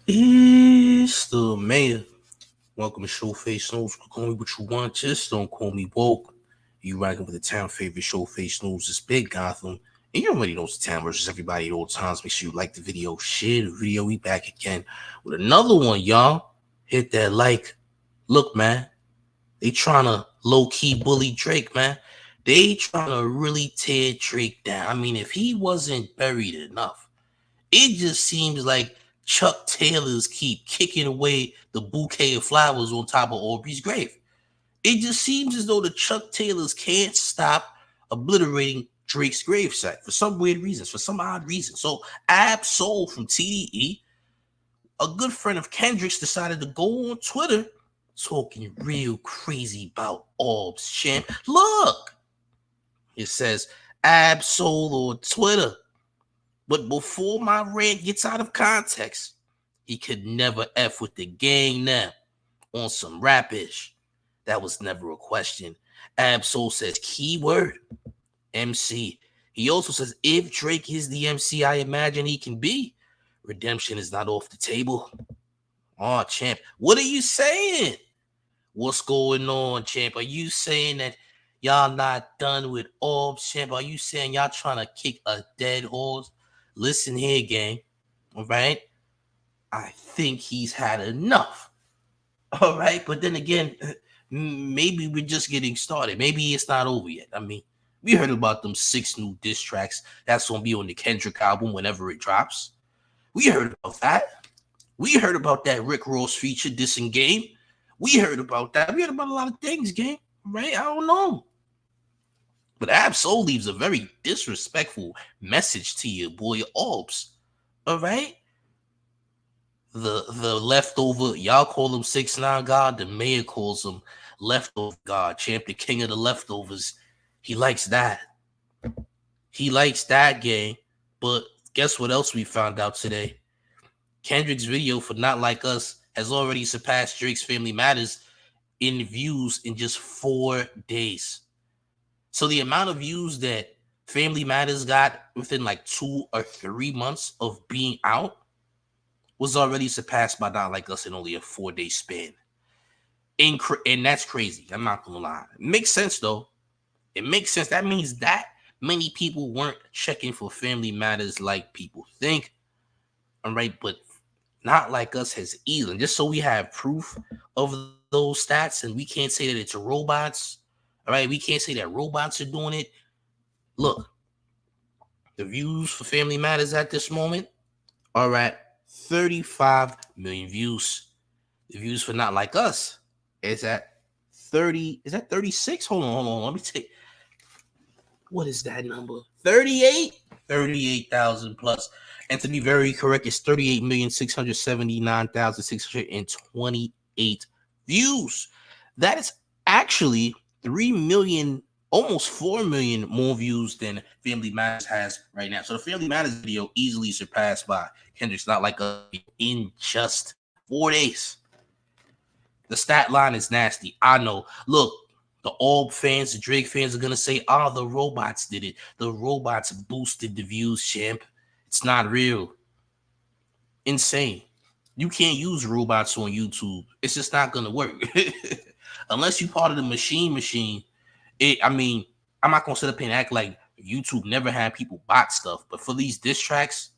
It's the mayor. Welcome to Showface News. Call me what you want, just don't call me woke. You rocking with the town favorite Showface News. It's Big Gotham. And you already know it's the town versus everybody at all times. Make sure you like the video, share the video. We back again with another one, y'all. Hit that like. Look, man, they trying to low-key bully Drake, man. They trying to really tear Drake down. I mean, if he wasn't buried enough, it just seems like Chuck Taylors keep kicking away the bouquet of flowers on top of Aubrey's grave. It just seems as though the Chuck Taylors can't stop obliterating Drake's gravesite for some weird reasons, for some odd reason. So Ab Soul from TDE, a good friend of Kendrick's, decided to go on Twitter talking real crazy about Orbs champ. Look, it says Ab Soul on Twitter. But before my rant gets out of context, he could never F with the gang now on some rap-ish. That was never a question. Absol says keyword MC. He also says if Drake is the MC I imagine he can be, redemption is not off the table. Oh, champ, what are you saying? What's going on, champ? Are you saying that y'all not done with Orbs, champ? Are you saying y'all trying to kick a dead horse? Listen here, gang. All right. I think he's had enough. All right. But then again, maybe we're just getting started. Maybe it's not over yet. I mean, we heard about them 6 new diss tracks that's going to be on the Kendrick album whenever it drops. We heard about that. We heard about that Rick Ross feature dissing Game. We heard about that. We heard about a lot of things, gang. Right? I don't know. But Absol leaves a very disrespectful message to your boy Orbs. All right? The leftover, y'all call him 6ix9ine God. The mayor calls him leftover God. Champ, the king of the leftovers. He likes that. He likes that, gang. But guess what else we found out today? Kendrick's video for Not Like Us has already surpassed Drake's Family Matters in views in just 4 days. So the amount of views that Family Matters got within like 2 or 3 months of being out was already surpassed by Not Like Us in only a 4-day span. And that's crazy. I'm not gonna lie. It makes sense though. It makes sense. That means that many people weren't checking for Family Matters like people think. All right, but Not Like Us has eased. Just so we have proof of those stats, and we can't say that it's robots. All right, we can't say that robots are doing it. Look, the views for Family Matters at this moment are at 35 million views. The views for Not Like Us is at 30. Is that 36? Hold on. Let me take. What is that number? 38? 38,000 plus. And to be very correct, it's 38,679,628 views. That is actually 3 million, almost 4 million more views than Family Matters has right now. So the Family Matters video easily surpassed by Kendrick's Not Like Us in just 4 days. The stat line is nasty. I know. Look, the Orb fans, the Drake fans are going to say, oh, the robots did it. The robots boosted the views, champ. It's not real. Insane. You can't use robots on YouTube. It's just not going to work. Unless you're part of the machine. I'm not going to sit up here and act like YouTube never had people bot stuff. But for these diss tracks,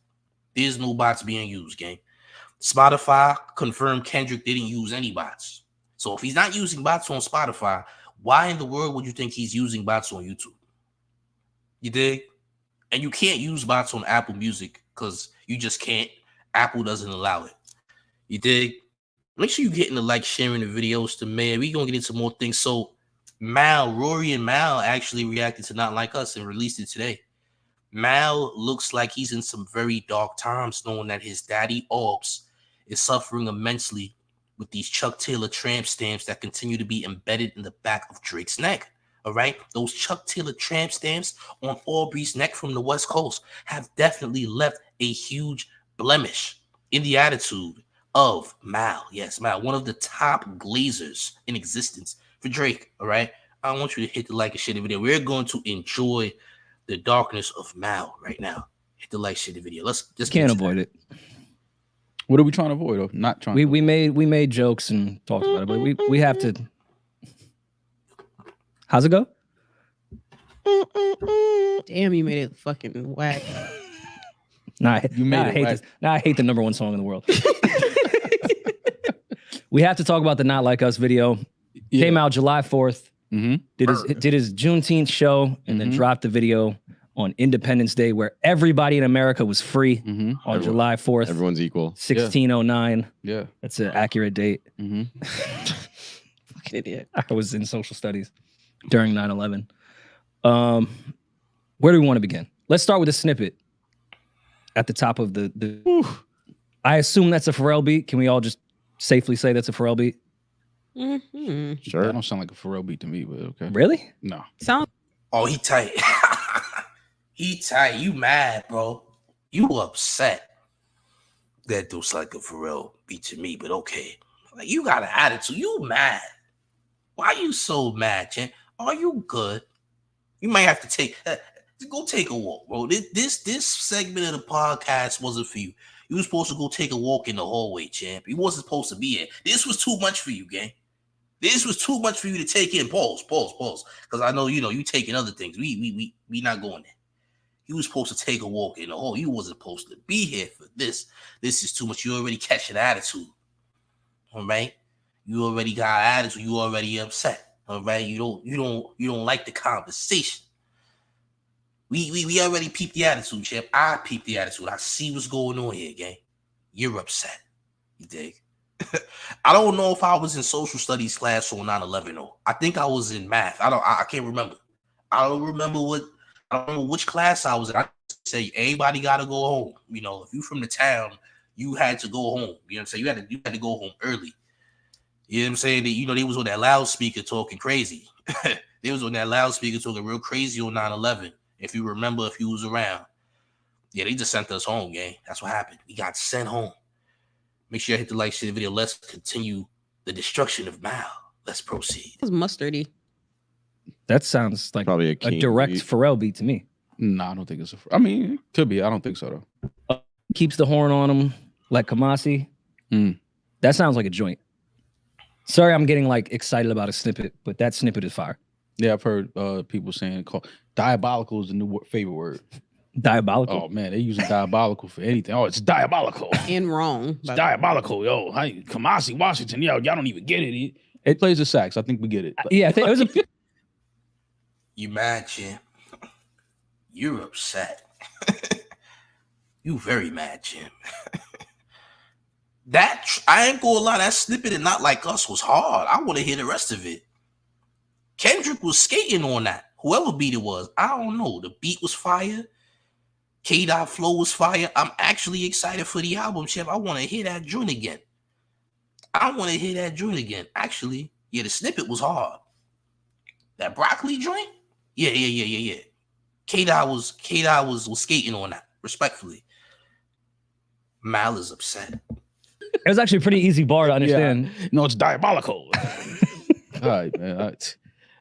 there's no bots being used, gang. Spotify confirmed Kendrick didn't use any bots. So if he's not using bots on Spotify, why in the world would you think he's using bots on YouTube? You dig? And you can't use bots on Apple Music because you just can't. Apple doesn't allow it. You dig? Make sure you're getting the like, sharing the videos to man. We're going to get into more things. So Rory and Mal actually reacted to Not Like Us and released it today. Mal looks like he's in some very dark times, knowing that his daddy Orbs is suffering immensely with these Chuck Taylor tramp stamps that continue to be embedded in the back of Drake's neck. All right, those Chuck Taylor tramp stamps on Aubrey's neck from the West Coast have definitely left a huge blemish in the attitude of Mal. Yes, Mal, one of the top glazers in existence for Drake. All right, I want you to hit the like and share the video. We're going to enjoy the darkness of Mal right now. Hit the like, share the video. Let's just Can't avoid it. What are we trying to avoid? Or not trying. We made jokes and talked about it, but we have to. How's it go? Damn, you made it fucking whack. I hate this. Now I hate the number one song in the world. We have to talk about the Not Like Us video. Yeah. Came out July 4th. Mm-hmm. Did his Juneteenth show and then dropped the video on Independence Day, where everybody in America was free on July 4th. Everyone's equal. 1609. Yeah. That's an accurate date. Fucking idiot. I was in social studies during 9/11. Where do we want to begin? Let's start with a snippet at the top of the I assume that's a Pharrell beat. Can we all just safely say that's a Pharrell beat? Mm-hmm. Sure. That don't sound like a Pharrell beat to me, but okay. Really? No. Oh, he tight. He tight. You mad, bro. You upset. That looks like a Pharrell beat to me, but okay. Like, you got an attitude. You mad. Why you so mad, Jen? Are you good? You might have to go take a walk, bro. This segment of the podcast wasn't for you. You were supposed to go take a walk in the hallway, champ. You wasn't supposed to be here. This was too much for you, gang. This was too much for you to take in. Pause. Because I know, you taking other things. We not going there. You was supposed to take a walk in the hall. You wasn't supposed to be here for this. This is too much. You already catch an attitude. All right? You already got an attitude. You already upset. All right? You don't like the conversation. We already peeped the attitude, champ. I peeped the attitude. I see what's going on here, gang. You're upset. You dig? I don't know if I was in social studies class on 9/11 though. I think I was in math. I can't remember. I don't remember which class I was in. I say everybody gotta go home. If you from the town, you had to go home. You know what I'm saying? You had to go home early. You know what I'm saying? They was on that loudspeaker talking crazy. They was on that loudspeaker talking real crazy on 9/11. If you remember, if you was around. Yeah, they just sent us home, gang. That's what happened. We got sent home. Make sure you hit the like, share the video. Let's continue the destruction of Mal. Let's proceed. It was mustardy. That sounds like probably a direct beat. Pharrell beat to me. No, I don't think it's I mean, it could be. I don't think so, though. Keeps the horn on him like Kamasi. That sounds like a joint. Sorry, I'm getting excited about a snippet, but that snippet is fire. Yeah, I've heard people saying diabolical is the new favorite word. Diabolical? Oh, man, they're using diabolical for anything. Oh, it's diabolical. And wrong. It's diabolical, yo. Kamasi Washington, yo, y'all don't even get it. It plays the sax. I think we get it. Yeah, I think it was a... You mad, Jim. You're upset. You very mad, Jim. I ain't gonna lie, that snippet and Not Like Us was hard. I want to hear the rest of it. Kendrick was skating on that. Whoever beat it was, I don't know. The beat was fire. K-Dot flow was fire. I'm actually excited for the album, Chef. I want to hear that joint again. Actually, yeah, the snippet was hard. That broccoli joint? Yeah. K-Dot was skating on that, respectfully. Mal is upset. It was actually a pretty easy bar to understand. Yeah. No, it's diabolical. All right, man.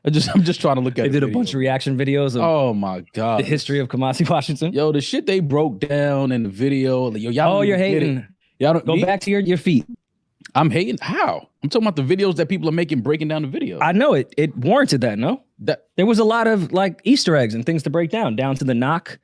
I'm just trying to look at it. They did a bunch of reaction videos of oh my god, the history of Kamasi Washington. Yo, the shit they broke down in the video. Yo, y'all you're hating. Y'all don't go back to your feet. I'm hating. How? I'm talking about the videos that people are making, breaking down the video. I know it warranted that. No, there was a lot of Easter eggs and things to break down to the knock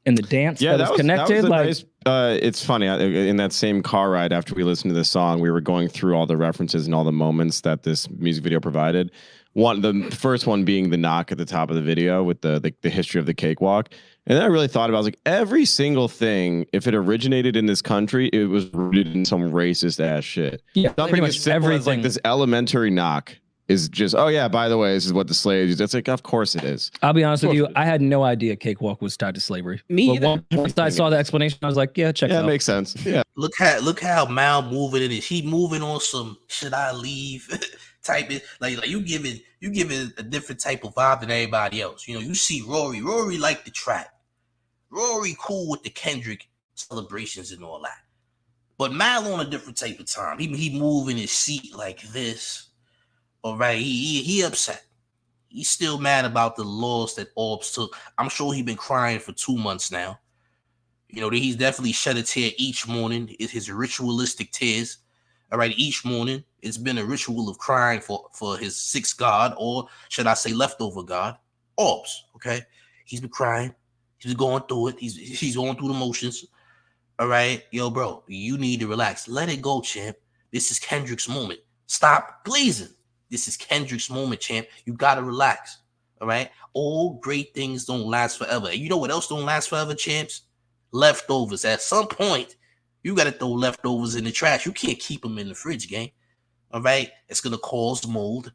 and the dance. Yeah, that was connected. That was it's funny. In that same car ride after we listened to this song, we were going through all the references and all the moments that this music video provided. The first one being the knock at the top of the video with the history of the cakewalk. And then I really thought about it. I was like, every single thing, if it originated in this country, it was rooted in some racist ass shit. Yeah, pretty much everything. This elementary knock is just, oh yeah, by the way, this is what the slaves use. It's like, of course it is. I'll be honest with you, I had no idea cakewalk was tied to slavery. Me either. Once I saw the explanation, I was like, yeah, check it out. Yeah, makes sense. Yeah. Look how Mal moving it is. He moving on some should I leave type of like you giving a different type of vibe than everybody else. You see Rory like the trap. Rory cool with the Kendrick celebrations and all that. But Mal on a different type of time. He moving his seat like this. All right, he upset. He's still mad about the loss that Orbs took. I'm sure he been crying for 2 months now. You know, he's definitely shed a tear each morning. It's his ritualistic tears. All right, each morning it's been a ritual of crying for his sixth god, or should I say leftover god, Orbs. Okay, he's been crying. He's been going through it. He's going through the motions. All right, yo, bro, you need to relax. Let it go, champ. This is Kendrick's moment. Stop glazing. This is Kendrick's moment, champ. You gotta relax. All right, all great things don't last forever. And you know what else don't last forever, champs? Leftovers. At some point, you got to throw leftovers in the trash. You can't keep them in the fridge, gang. All right? It's going to cause mold.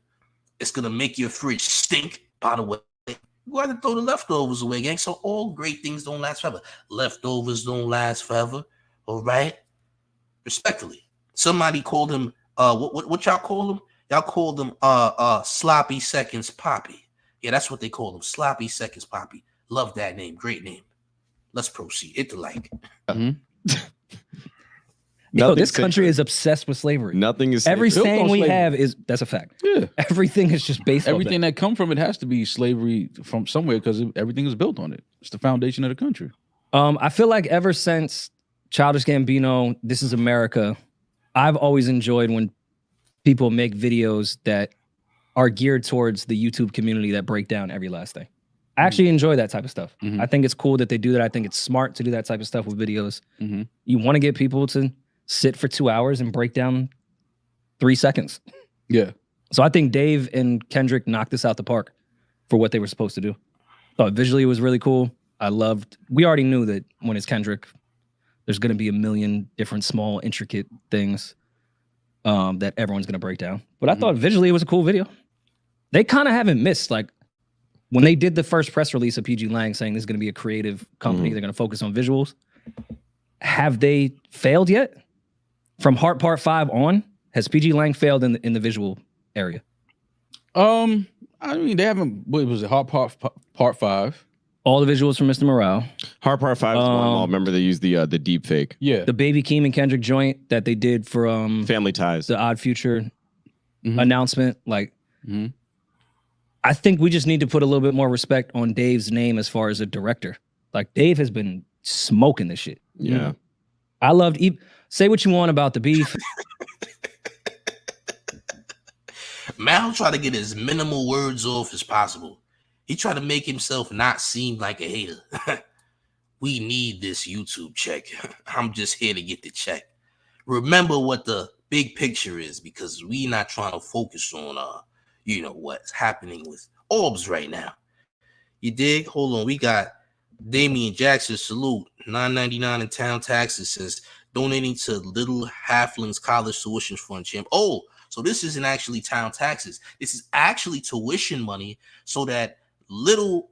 It's going to make your fridge stink, by the way. You got to throw the leftovers away, gang. So all great things don't last forever. Leftovers don't last forever. All right? Respectfully. Somebody called him, what y'all call him? Y'all called him Sloppy Seconds Poppy. Yeah, that's what they call him. Sloppy Seconds Poppy. Love that name. Great name. Let's proceed. Hit the like. Yo, this country is obsessed with slavery. Nothing is every saying we have is that's a fact. Yeah, everything is just based on everything that come from it has to be slavery from somewhere because everything is built on it. It's the foundation of the country. I feel like ever since Childish Gambino, This Is America, I've always enjoyed when people make videos that are geared towards the YouTube community that break down every last thing. I actually enjoy that type of stuff. I think it's cool that they do that. I think it's smart to do that type of stuff with videos. You want to get people to sit for 2 hours and break down 3 seconds. Yeah. So I think Dave and Kendrick knocked this out the park for what they were supposed to do. Thought visually it was really cool. We already knew that when it's Kendrick, there's going to be a million different small, intricate things that everyone's going to break down. But I thought visually it was a cool video. They kind of haven't missed, like, when they did the first press release of PG Lang saying this is going to be a creative company, they're going to focus on visuals. Have they failed yet? From Heart Part 5 on, has PG Lang failed in the visual area? I mean, they haven't. What was it? Heart Part 5. All the visuals from Mr. Morale. Heart Part 5 is one of them all. Remember they used the deep fake. Yeah. The Baby Keem and Kendrick joint that they did for Family Ties. The Odd Future announcement. Like, I think we just need to put a little bit more respect on Dave's name as far as a director. Like, Dave has been smoking this shit. Yeah. I loved, say what you want about the beef. Mal tried to get as minimal words off as possible. He tried to make himself not seem like a hater. We need this YouTube check. I'm just here to get the check. Remember what the big picture is, because we not trying to focus on what's happening with Orbs right now. You dig? Hold on. We got Damian Jackson, salute. $9.99 in town taxes, says donating to Little Halflings College Tuition Fund, champ. Oh, so this isn't actually town taxes. This is actually tuition money so that little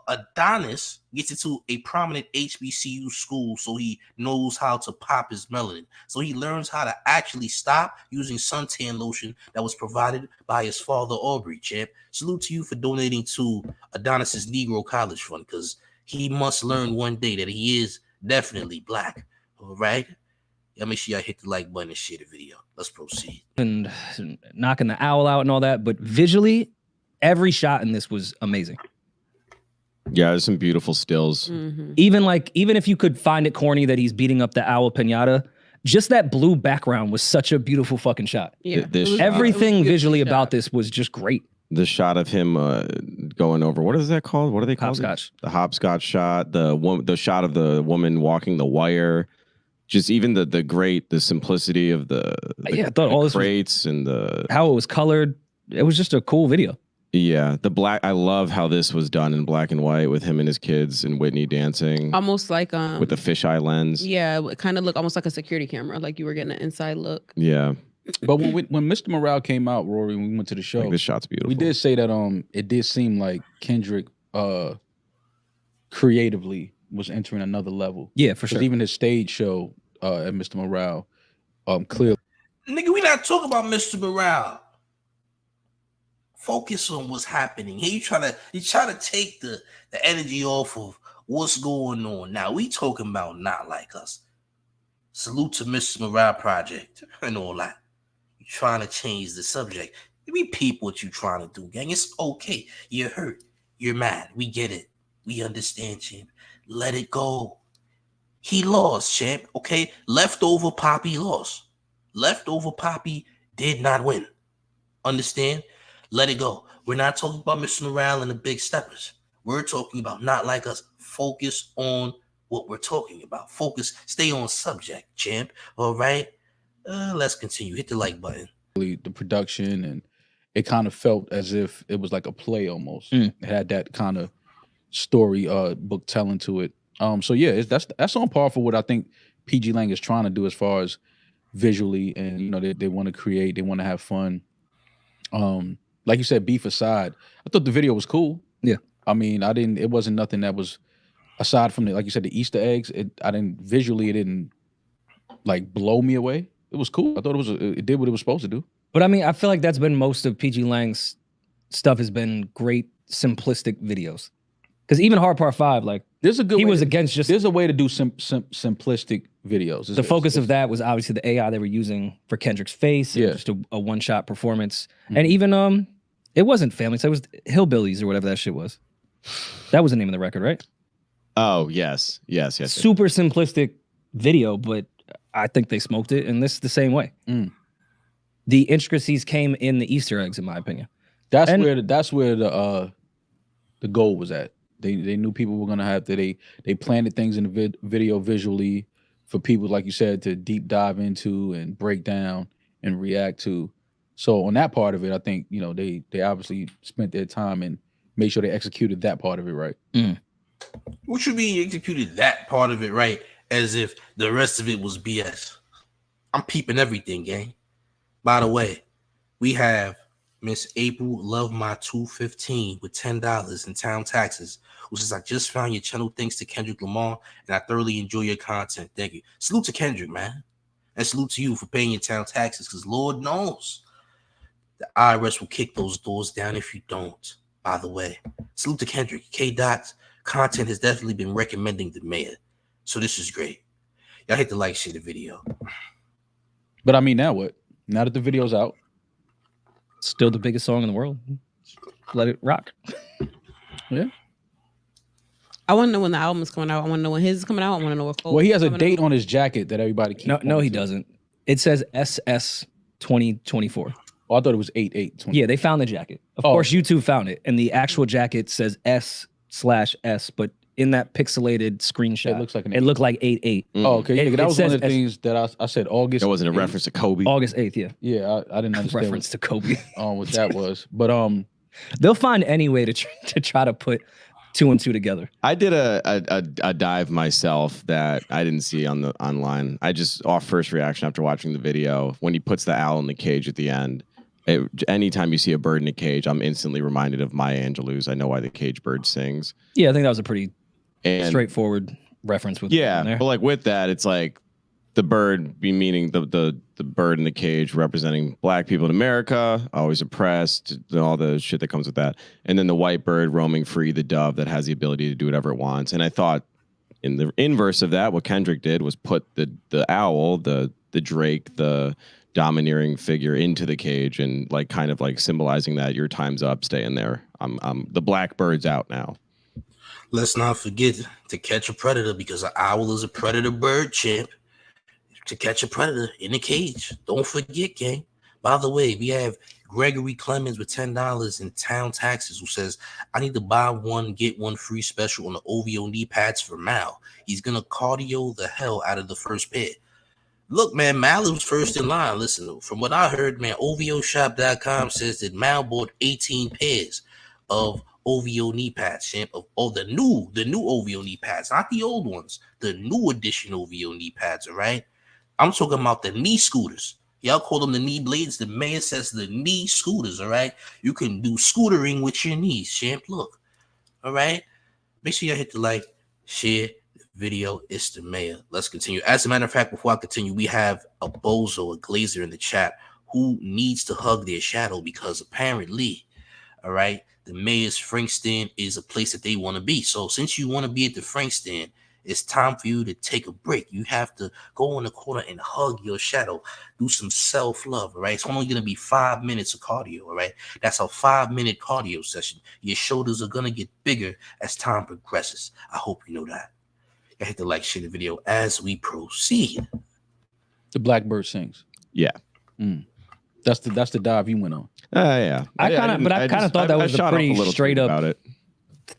Adonis gets into a prominent HBCU school so he knows how to pop his melanin. So he learns how to actually stop using suntan lotion that was provided by his father, Aubrey, champ. Salute to you for donating to Adonis's Negro College Fund, because he must learn one day that he is definitely black. All right? Y'all make sure y'all hit the like button and share the video. Let's proceed. And knocking the owl out and all that, but visually, every shot in this was amazing. Yeah, there's some beautiful stills. Even if you could find it corny that he's beating up the owl pinata, just that blue background was such a beautiful fucking shot. Yeah. Everything visually about this was just great. The shot of him going over, what is that called? What are they called? Hopscotch. The hopscotch shot. The shot of the woman walking the wire. Just even the simplicity of the I thought all this crates and how it was colored. It was just a cool video. Yeah, the black. I love how this was done in black and white with him and his kids and Whitney dancing. Almost like with the fisheye lens. Yeah, it kind of looked almost like a security camera, like you were getting an inside look. Yeah. But when Mr. Morale came out, Rory, when we went to the show, like, this shot's beautiful. We did say that it did seem like Kendrick creatively was entering another level. Yeah, for sure. Even his stage show at Mr. Morale, clearly. Nigga, we not talking about Mr. Morale. Focus on what's happening. He try to take the energy off of what's going on. Now we talking about Not Like Us. Salute to Mr. Morale Project and all that. You trying to change the subject. We peep what you trying to do, gang. It's okay. You're hurt. You're mad. We get it. We understand, champ. Let it go. He lost, champ. Okay, leftover Poppy lost. Leftover Poppy did not win. Understand? Let it go. We're not talking about Mr. Morale and the Big Steppers. We're talking about Not Like Us. Focus on what we're talking about. Focus. Stay on subject, champ. All right. Let's continue. Hit the like button. The production, and it kind of felt as if it was like a play almost. It had that kind of story book telling to it. So yeah, that's on par for what I think PG Lang is trying to do as far as visually, and you know they want to create, they want to have fun. Like you said, beef aside, I thought the video was cool. Yeah, I mean, it wasn't nothing that was aside from like you said, the Easter eggs. It didn't like blow me away. It was cool. I thought it did what it was supposed to do. but I mean, I feel like that's been most of PG Lang's stuff has been great simplistic videos. Because even Hard Part 5, like there's a good. He was against just. There's a way to do simplistic videos. The focus of that was obviously the AI they were using for Kendrick's face. Yeah, just a one-shot performance, and even it wasn't Family, so it was Hillbillies or whatever that shit was. That was the name of the record, right? Oh yes. Super simplistic video, but I think they smoked it, and this the same way. The intricacies came in the Easter eggs, in my opinion. That's where the goal was at. They knew people were gonna have to. They planted things in the video visually for people, like you said, to deep dive into and break down and react to. So on that part of it, I think they obviously spent their time and made sure they executed that part of it right. What you mean executed that part of it right? As if the rest of it was BS. I'm peeping everything, gang. By the way, we have Miss April Love My 215 with $10 in town taxes, who says, I just found your channel thanks to Kendrick Lamar, and I thoroughly enjoy your content. Thank you. Salute to Kendrick, man. And salute to you for paying your town taxes, because Lord knows the IRS will kick those doors down if you don't. By the way, salute to Kendrick. K-Dot's content has definitely been recommending the mayor. So this is great. Y'all hit the like, share the video. But I mean, now what? Now that the video's out, still the biggest song in the world. Let it rock. Yeah. I want to know when the album is coming out. I want to know when his is coming out. I want to know what. Well, he has a date on his jacket that everybody keeps. No, he doesn't. It says SS 2024. Oh, I thought it was 8/8. Yeah, they found the jacket. Of course, you two found it, and the actual jacket says S/S, but in that pixelated screenshot, it looks like it looked like 8/8. Oh, okay. Yeah, that was one of the things that I said August. That wasn't a reference to Kobe. August 8th, yeah. Yeah, I didn't understand reference to Kobe. What that was, but they'll find any way to try to put two and two together. I did a dive myself that I didn't see online. I just off first reaction after watching the video when he puts the owl in the cage at the end. Anytime you see a bird in a cage, I'm instantly reminded of Maya Angelou's I Know Why the Cage Bird Sings. Yeah, I think that was a pretty straightforward reference with there. But like with that, it's like the bird meaning the bird in the cage representing black people in America, always oppressed, and all the shit that comes with that. And then the white bird roaming free, the dove that has the ability to do whatever it wants. And I thought in the inverse of that, what Kendrick did was put the owl, the drake, the domineering figure into the cage and like kind of like symbolizing that your time's up, stay in there. The black bird's out now. Let's not forget to catch a predator, because an owl is a predator bird, champ. To catch a predator in the cage. Don't forget, gang. By the way, we have Gregory Clemens with $10 in town taxes, who says, I need to buy one, get one free special on the OVO knee pads for Mal. He's going to cardio the hell out of the first pair. Look, man, Mal was first in line. Listen, from what I heard, man, OVOshop.com says that Mal bought 18 pairs of OVO knee pads, champ, of the new OVO knee pads, not the old ones, the new edition OVO knee pads, all right? I'm talking about the knee scooters. Y'all call them the knee blades. The mayor says the knee scooters, all right? You can do scootering with your knees, champ. Look, all right? Make sure y'all hit the like, share the video. It's the mayor. Let's continue. As a matter of fact, before I continue, we have a bozo, a glazer in the chat who needs to hug their shadow because apparently, all right, the mayor's Frank stand is a place that they want to be. So since you want to be at the Frank stand, it's time for you to take a break. You have to go in the corner and hug your shadow. Do some self-love, all right? It's only going to be 5 minutes of cardio, all right? That's a 5-minute cardio session. Your shoulders are going to get bigger as time progresses. I hope you know that. I hit the like, share the video as we proceed. The Blackbird sings. Yeah. That's the dive you went on. Yeah. I kind of thought that was a pretty straight up about it.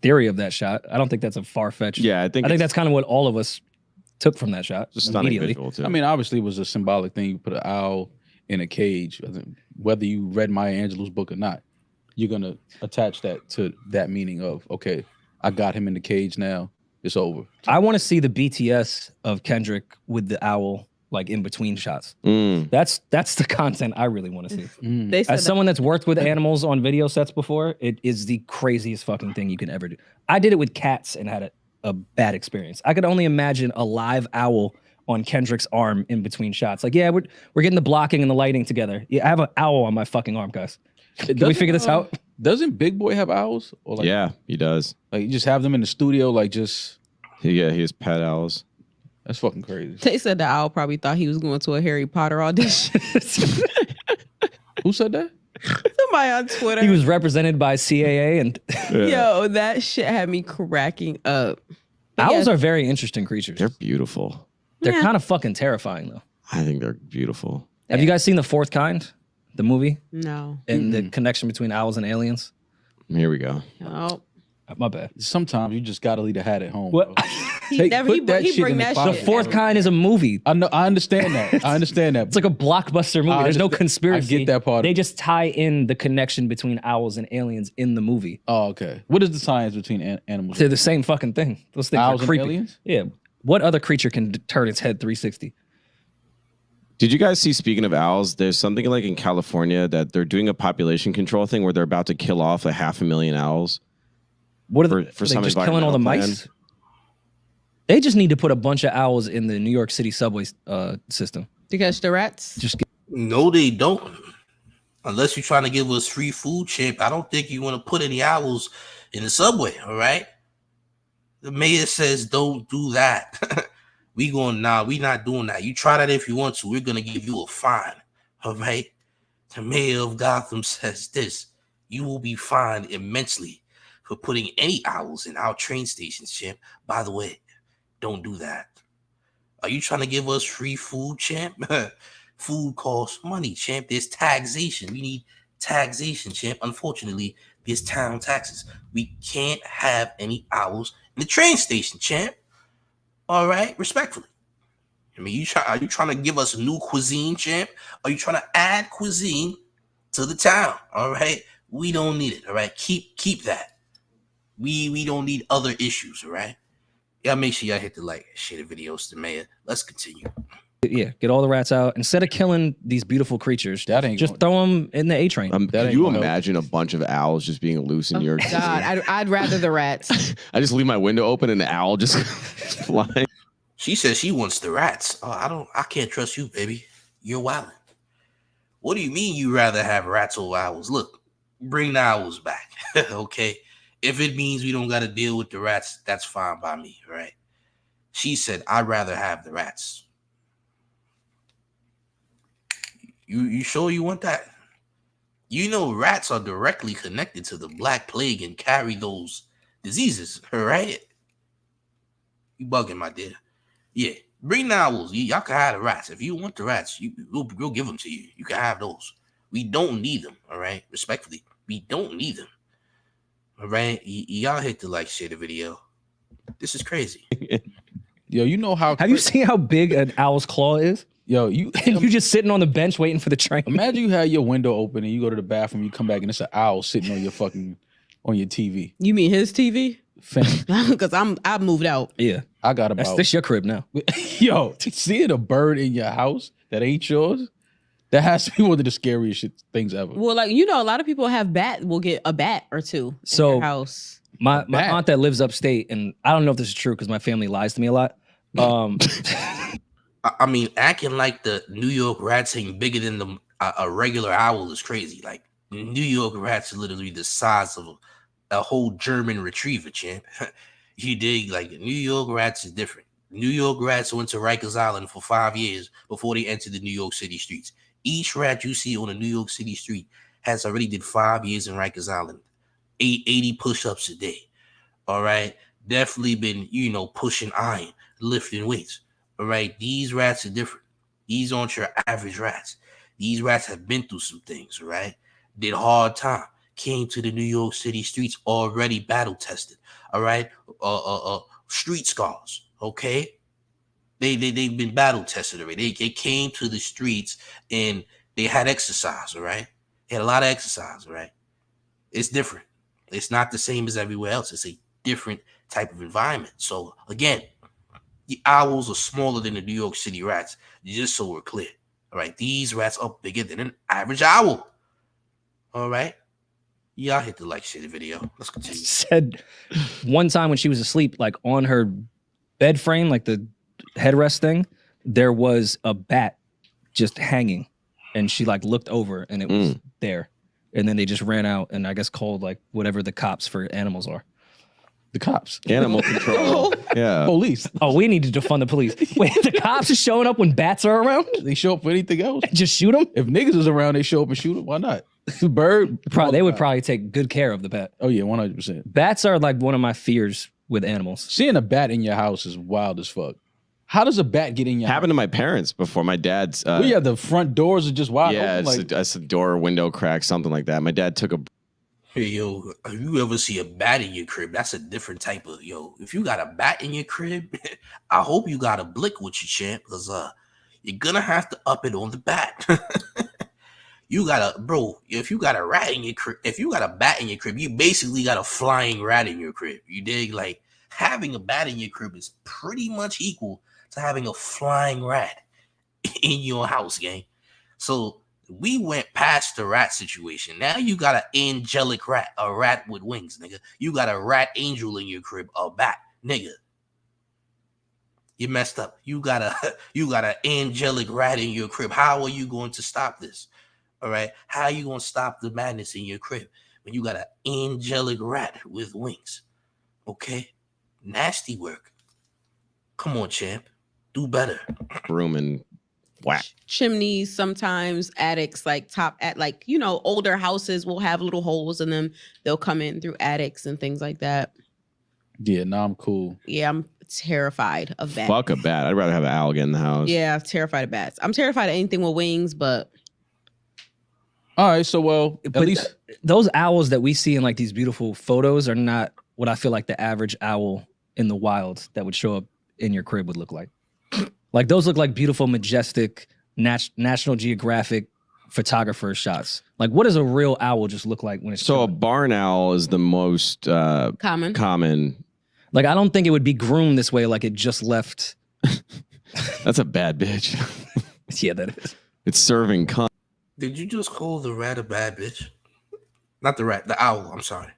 theory of that shot. I don't think that's a far fetched. Yeah, I think that's kind of what all of us took from that shot. Just stunning visual too. I mean, obviously, it was a symbolic thing. You put an owl in a cage. Whether you read Maya Angelou's book or not, you're gonna attach that to that meaning of, okay, I got him in the cage now. It's over. I want to see the BTS of Kendrick with the owl, like in between shots. That's the content I really want to see. As someone that's worked with animals on video sets before, it is the craziest fucking thing you can ever do. I did it with cats and had a bad experience. I could only imagine a live owl on Kendrick's arm in between shots. Like, yeah, we're getting the blocking and the lighting together. Yeah, I have an owl on my fucking arm, guys. Can we figure this out? Doesn't Big Boy have owls? Or like, yeah, he does. Like, you just have them in the studio, like just. Yeah, he has pet owls. That's fucking crazy. They said the owl probably thought he was going to a Harry Potter audition. Who said that? Somebody on Twitter. He was represented by CAA and Yo, that shit had me cracking up. But owls are very interesting creatures. They're beautiful. They're kind of fucking terrifying though. I think they're beautiful. Have you guys seen The Fourth Kind, the movie? No. And the connection between owls and aliens? Here we go. Oh. My bad. Sometimes you just gotta leave the hat at home. What? He bring that shit. The Fourth Kind is a movie. I know. I understand that. It's like a blockbuster movie. There's no conspiracy. I get that part. They just tie in the connection between owls and aliens in the movie. Oh, okay. What is the science between animals? They're the same fucking thing. Those things Owls are creepy. and aliens? Yeah. What other creature can turn its head 360? Did you guys see, speaking of owls, there's something like in California that they're doing a population control thing where they're about to kill off 500,000 owls. What are for they some just killing all the mice? They just need to put a bunch of owls in the New York City subway system. To catch the rats? No, they don't. Unless you're trying to give us free food, champ. I don't think you want to put any owls in the subway, all right? The mayor says don't do that. We not doing that. You try that if you want to. We're going to give you a fine, all right? The mayor of Gotham says this. You will be fined immensely for putting any owls in our train stations, champ. By the way, don't do that. Are you trying to give us free food, champ? Food costs money, champ. There's taxation. We need taxation, champ. Unfortunately, there's town taxes. We can't have any owls in the train station, champ. All right, respectfully. I mean, are you trying to give us new cuisine, champ? Are you trying to add cuisine to the town? All right, we don't need it. All right, keep that. We don't need other issues. All right. Y'all make sure y'all hit the like, share the videos to mayor. Let's continue. Yeah, get all the rats out. Instead of killing these beautiful creatures, just throw them in the A train. Can you imagine a bunch of owls just being loose in your God, I'd rather the rats. I just leave my window open and the owl just flying. She says she wants the rats. Oh, I can't trust you, baby. You're wilding. What do you mean you rather have rats over owls? Look, bring the owls back. Okay. If it means we don't got to deal with the rats, that's fine by me, right? She said, I'd rather have the rats. You sure you want that? You know rats are directly connected to the Black Plague and carry those diseases, right? You bugging, my dear. Yeah, bring the owls. Y'all can have the rats. If you want the rats, we'll give them to you. You can have those. We don't need them, all right? Respectfully, we don't need them. All right, y'all hit the like, share the video. This is crazy. Yo, you know how? Have you seen how big an owl's claw is? Yo, you just sitting on the bench waiting for the train. Imagine you had your window open and you go to the bathroom, you come back and it's an owl sitting on your TV. You mean his TV? Because I moved out. Yeah, I got about. This your crib now. Yo, seeing a bird in your house that ain't yours. That has to be one of the scariest things ever. Well, like, you know, a lot of people will get a bat or two in their house. My aunt that lives upstate, and I don't know if this is true because my family lies to me a lot. I mean, acting like the New York rats ain't bigger than a regular owl is crazy. Like, New York rats are literally the size of a whole German retriever, champ. You dig? Like, New York rats is different. New York rats went to Rikers Island for 5 years before they entered the New York City streets. Each rat you see on a New York City street has already did 5 years in Rikers Island, 80 push-ups a day. All right, definitely been pushing iron, lifting weights. All right, these rats are different. These aren't your average rats. These rats have been through some things, all right? Did hard time, came to the New York City streets already battle tested, all right? Street scars, okay? They've been battle tested already. They came to the streets and they had exercise, all right? They had a lot of exercise, all right? It's different. It's not the same as everywhere else. It's a different type of environment. So again, the owls are smaller than the New York City rats, just so we're clear. All right, these rats are bigger than an average owl. All right, y'all hit the like, share the video. Let's continue. Said one time when she was asleep, like on her bed frame, like the headrest thing, there was a bat just hanging, and she like looked over and it was there, and then they just ran out and I guess called like whatever the cops for animals are. The cops. Animal control. Yeah. Police. Oh, we need to defund the police. Wait, the cops are showing up when bats are around? They show up for anything else. Just shoot them? If niggas is around, they show up and shoot them. Why not? Bird. They would probably take good care of the bat. Oh, yeah, 100%. Bats are like one of my fears with animals. Seeing a bat in your house is wild as fuck. How does a bat get in your Happened to my parents before. My dad's. Well, yeah, the front doors are just wide yeah, open. it's a door, window crack, something like that. My dad took a. Hey, yo, if you ever see a bat in your crib, that's a different type of, if you got a bat in your crib, I hope you got a blick with you, champ, because you're gonna have to up it on the bat. You got if you got a rat in your crib, if you got a bat in your crib, you basically got a flying rat in your crib. You dig? Like, having a bat in your crib is pretty much equal to having a flying rat in your house, gang. So we went past the rat situation. Now you got an angelic rat, a rat with wings, nigga. You got a rat angel in your crib, a bat, nigga. You messed up. You got an angelic rat in your crib. How are you going to stop this? All right. How are you going to stop the madness in your crib when you got an angelic rat with wings? Okay. Nasty work. Come on, champ. Do better. Room and whack. Chimneys, sometimes attics, like older houses will have little holes in them. They'll come in through attics and things like that. Yeah, no, I'm cool. Yeah, I'm terrified of bats. Fuck a bat. I'd rather have an owl get in the house. Yeah, terrified of bats. I'm terrified of anything with wings, but. All right, so at least those owls that we see in like these beautiful photos are not what I feel like the average owl in the wild that would show up in your crib would look like. Like those look like beautiful, majestic, National Geographic photographer shots. Like, what does a real owl just look like when it's so chilling? A barn owl is the most common. Like, I don't think it would be groomed this way. Like it just left. That's a bad bitch. Yeah, that is. It's serving cunt. Did you just call the rat a bad bitch? Not the rat, the owl. I'm sorry.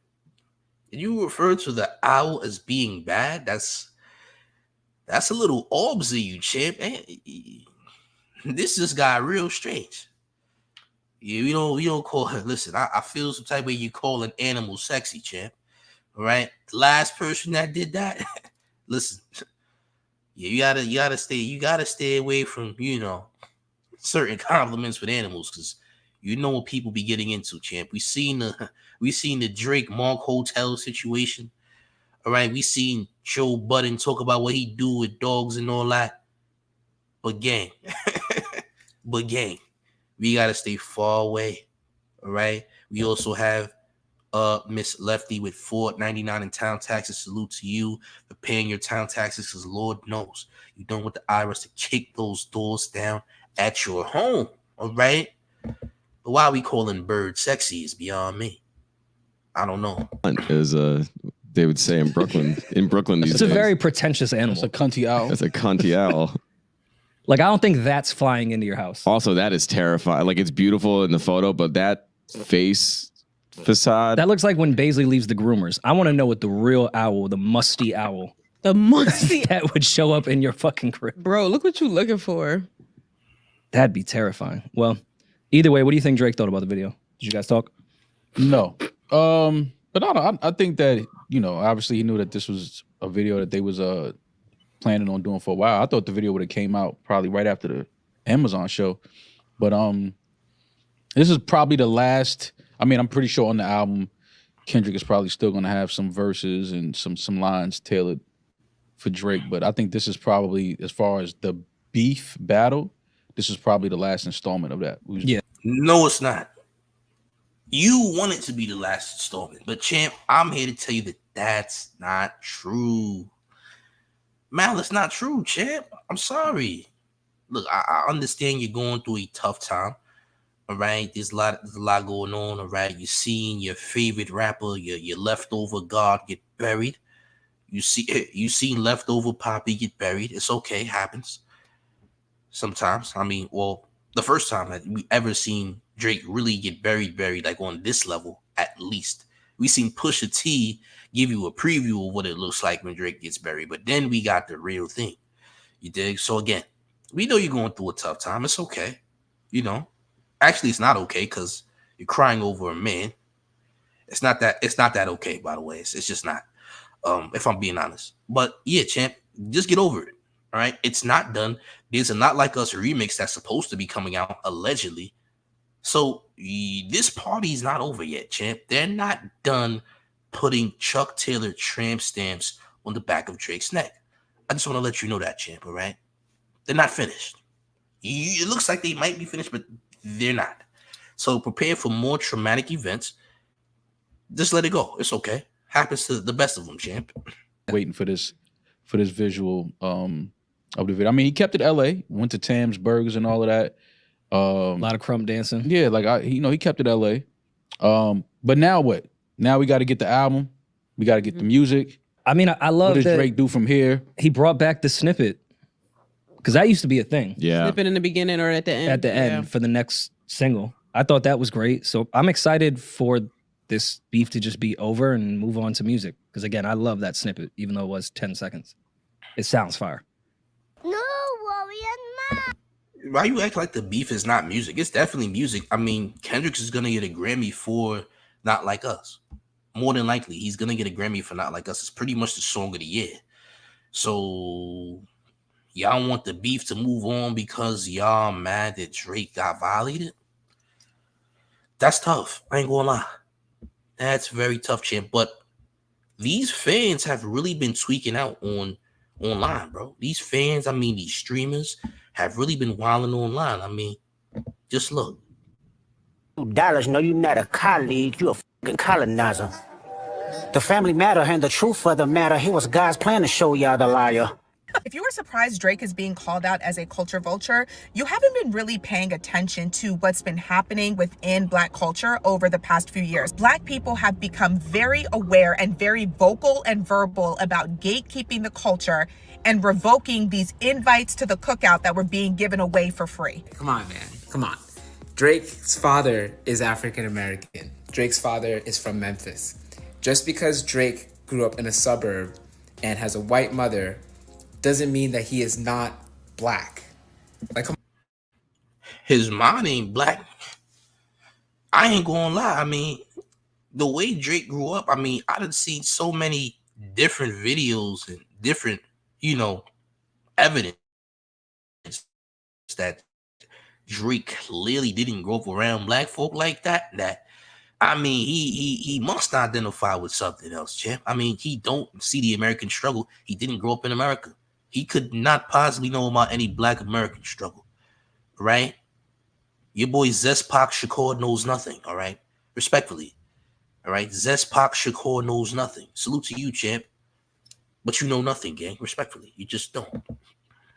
Did you refer to the owl as being bad? That's a little orbs of you, champ. This just got real strange. You don't call her. Listen, I feel some type of way you call an animal sexy, champ. All right, the last person that did that. Listen, yeah, you gotta stay away from certain compliments with animals, because you know what people be getting into, champ. We seen the Drake Mark Hotel situation. All right, we seen Joe Budden talk about what he do with dogs and all that. But gang, we gotta stay far away. All right. We also have Miss Lefty with $4.99 in town taxes. Salute to you for paying your town taxes, because Lord knows you don't want the IRS to kick those doors down at your home. All right. But why we calling bird sexy is beyond me. I don't know. As they would say in Brooklyn. These days. It's a very pretentious animal. It's a cunty owl. It's a cunty owl. Like, I don't think that's flying into your house. Also, that is terrifying. Like, it's beautiful in the photo, but that face facade. That looks like when Baisley leaves the groomers. I want to know what the real owl, the musty owl, that would show up in your fucking crib. Bro, look what you looking for. That'd be terrifying. Well, either way, what do you think Drake thought about the video? Did you guys talk? No. But I think that, obviously he knew that this was a video that they was planning on doing for a while. I thought the video would have came out probably right after the Amazon show. But this is probably the last. I mean, I'm pretty sure on the album, Kendrick is probably still gonna have some verses and some lines tailored for Drake, but I think this is probably, as far as the beef battle, this is probably the last installment of that. Yeah. No, it's not. You want it to be the last installment, but champ, I'm here to tell you that that's not true. Mal, it's not true, champ. I'm sorry. Look, I understand you're going through a tough time. All right, there's a lot going on. All right, you're seeing your favorite rapper, your leftover god get buried. You see leftover Poppy get buried. It's okay, happens sometimes. I mean, well, the first time that we ever seen Drake really get buried, like on this level, at least. We seen Pusha T give you a preview of what it looks like when Drake gets buried, but then we got the real thing. You dig? So again, we know you're going through a tough time. It's okay. You know, actually, it's not okay because you're crying over a man. It's not that okay, by the way. It's just not. If I'm being honest. But yeah, champ, just get over it. All right. It's not done. There's a Not Like Us remix that's supposed to be coming out, allegedly. So this party's not over yet, champ. They're not done putting Chuck Taylor tramp stamps on the back of Drake's neck. I just want to let you know that, champ, all right? They're not finished. It looks like they might be finished, but they're not. So prepare for more traumatic events. Just let it go. It's okay. Happens to the best of them, champ. Waiting for this visual of the video. I mean, he kept it LA, went to Tam's Burgers and all of that. A lot of crumb dancing. Yeah, like he kept it LA. But now what? Now we got to get the album. We got to get the music. I mean, I love what does that Drake do from here? He brought back the snippet, because that used to be a thing. Yeah. Snippet in the beginning or at the end. At the end for the next single. I thought that was great. So I'm excited for this beef to just be over and move on to music. Because again, I love that snippet, even though it was 10 seconds. It sounds fire. No, Warrior, not. Why you act like the beef is not music? It's definitely music. I mean, Kendrick is gonna get a Grammy for Not Like Us. More than likely, he's gonna get a Grammy for Not Like Us. It's pretty much the song of the year. So y'all want the beef to move on because y'all mad that Drake got violated? That's tough. I ain't gonna lie. That's very tough, champ. But these fans have really been tweaking out online, bro. These fans, I mean, these streamers have really been wilding online. I mean, just look. $2, no, you're not a colleague, you a fucking colonizer. The family matter and the truth of the matter, here was God's plan to show y'all the liar. If you were surprised Drake is being called out as a culture vulture, you haven't been really paying attention to what's been happening within Black culture over the past few years. Black people have become very aware and very vocal and verbal about gatekeeping the culture and revoking these invites to the cookout that were being given away for free. Come on, man. Come on. Drake's father is African American. Drake's father is from Memphis. Just because Drake grew up in a suburb and has a white mother doesn't mean that he is not Black. Like, come on. His mom ain't Black. I ain't gonna lie. I mean, the way Drake grew up, I mean, I done seen so many different videos and different, evidence that Drake clearly didn't grow up around Black folk like that. I mean, he must identify with something else, champ. I mean, he don't see the American struggle. He didn't grow up in America. He could not possibly know about any Black American struggle, right? Your boy Zespak Shakur knows nothing, all right? Respectfully, all right? Zespak Shakur knows nothing. Salute to you, champ. But you know nothing, gang. Respectfully, you just don't. Come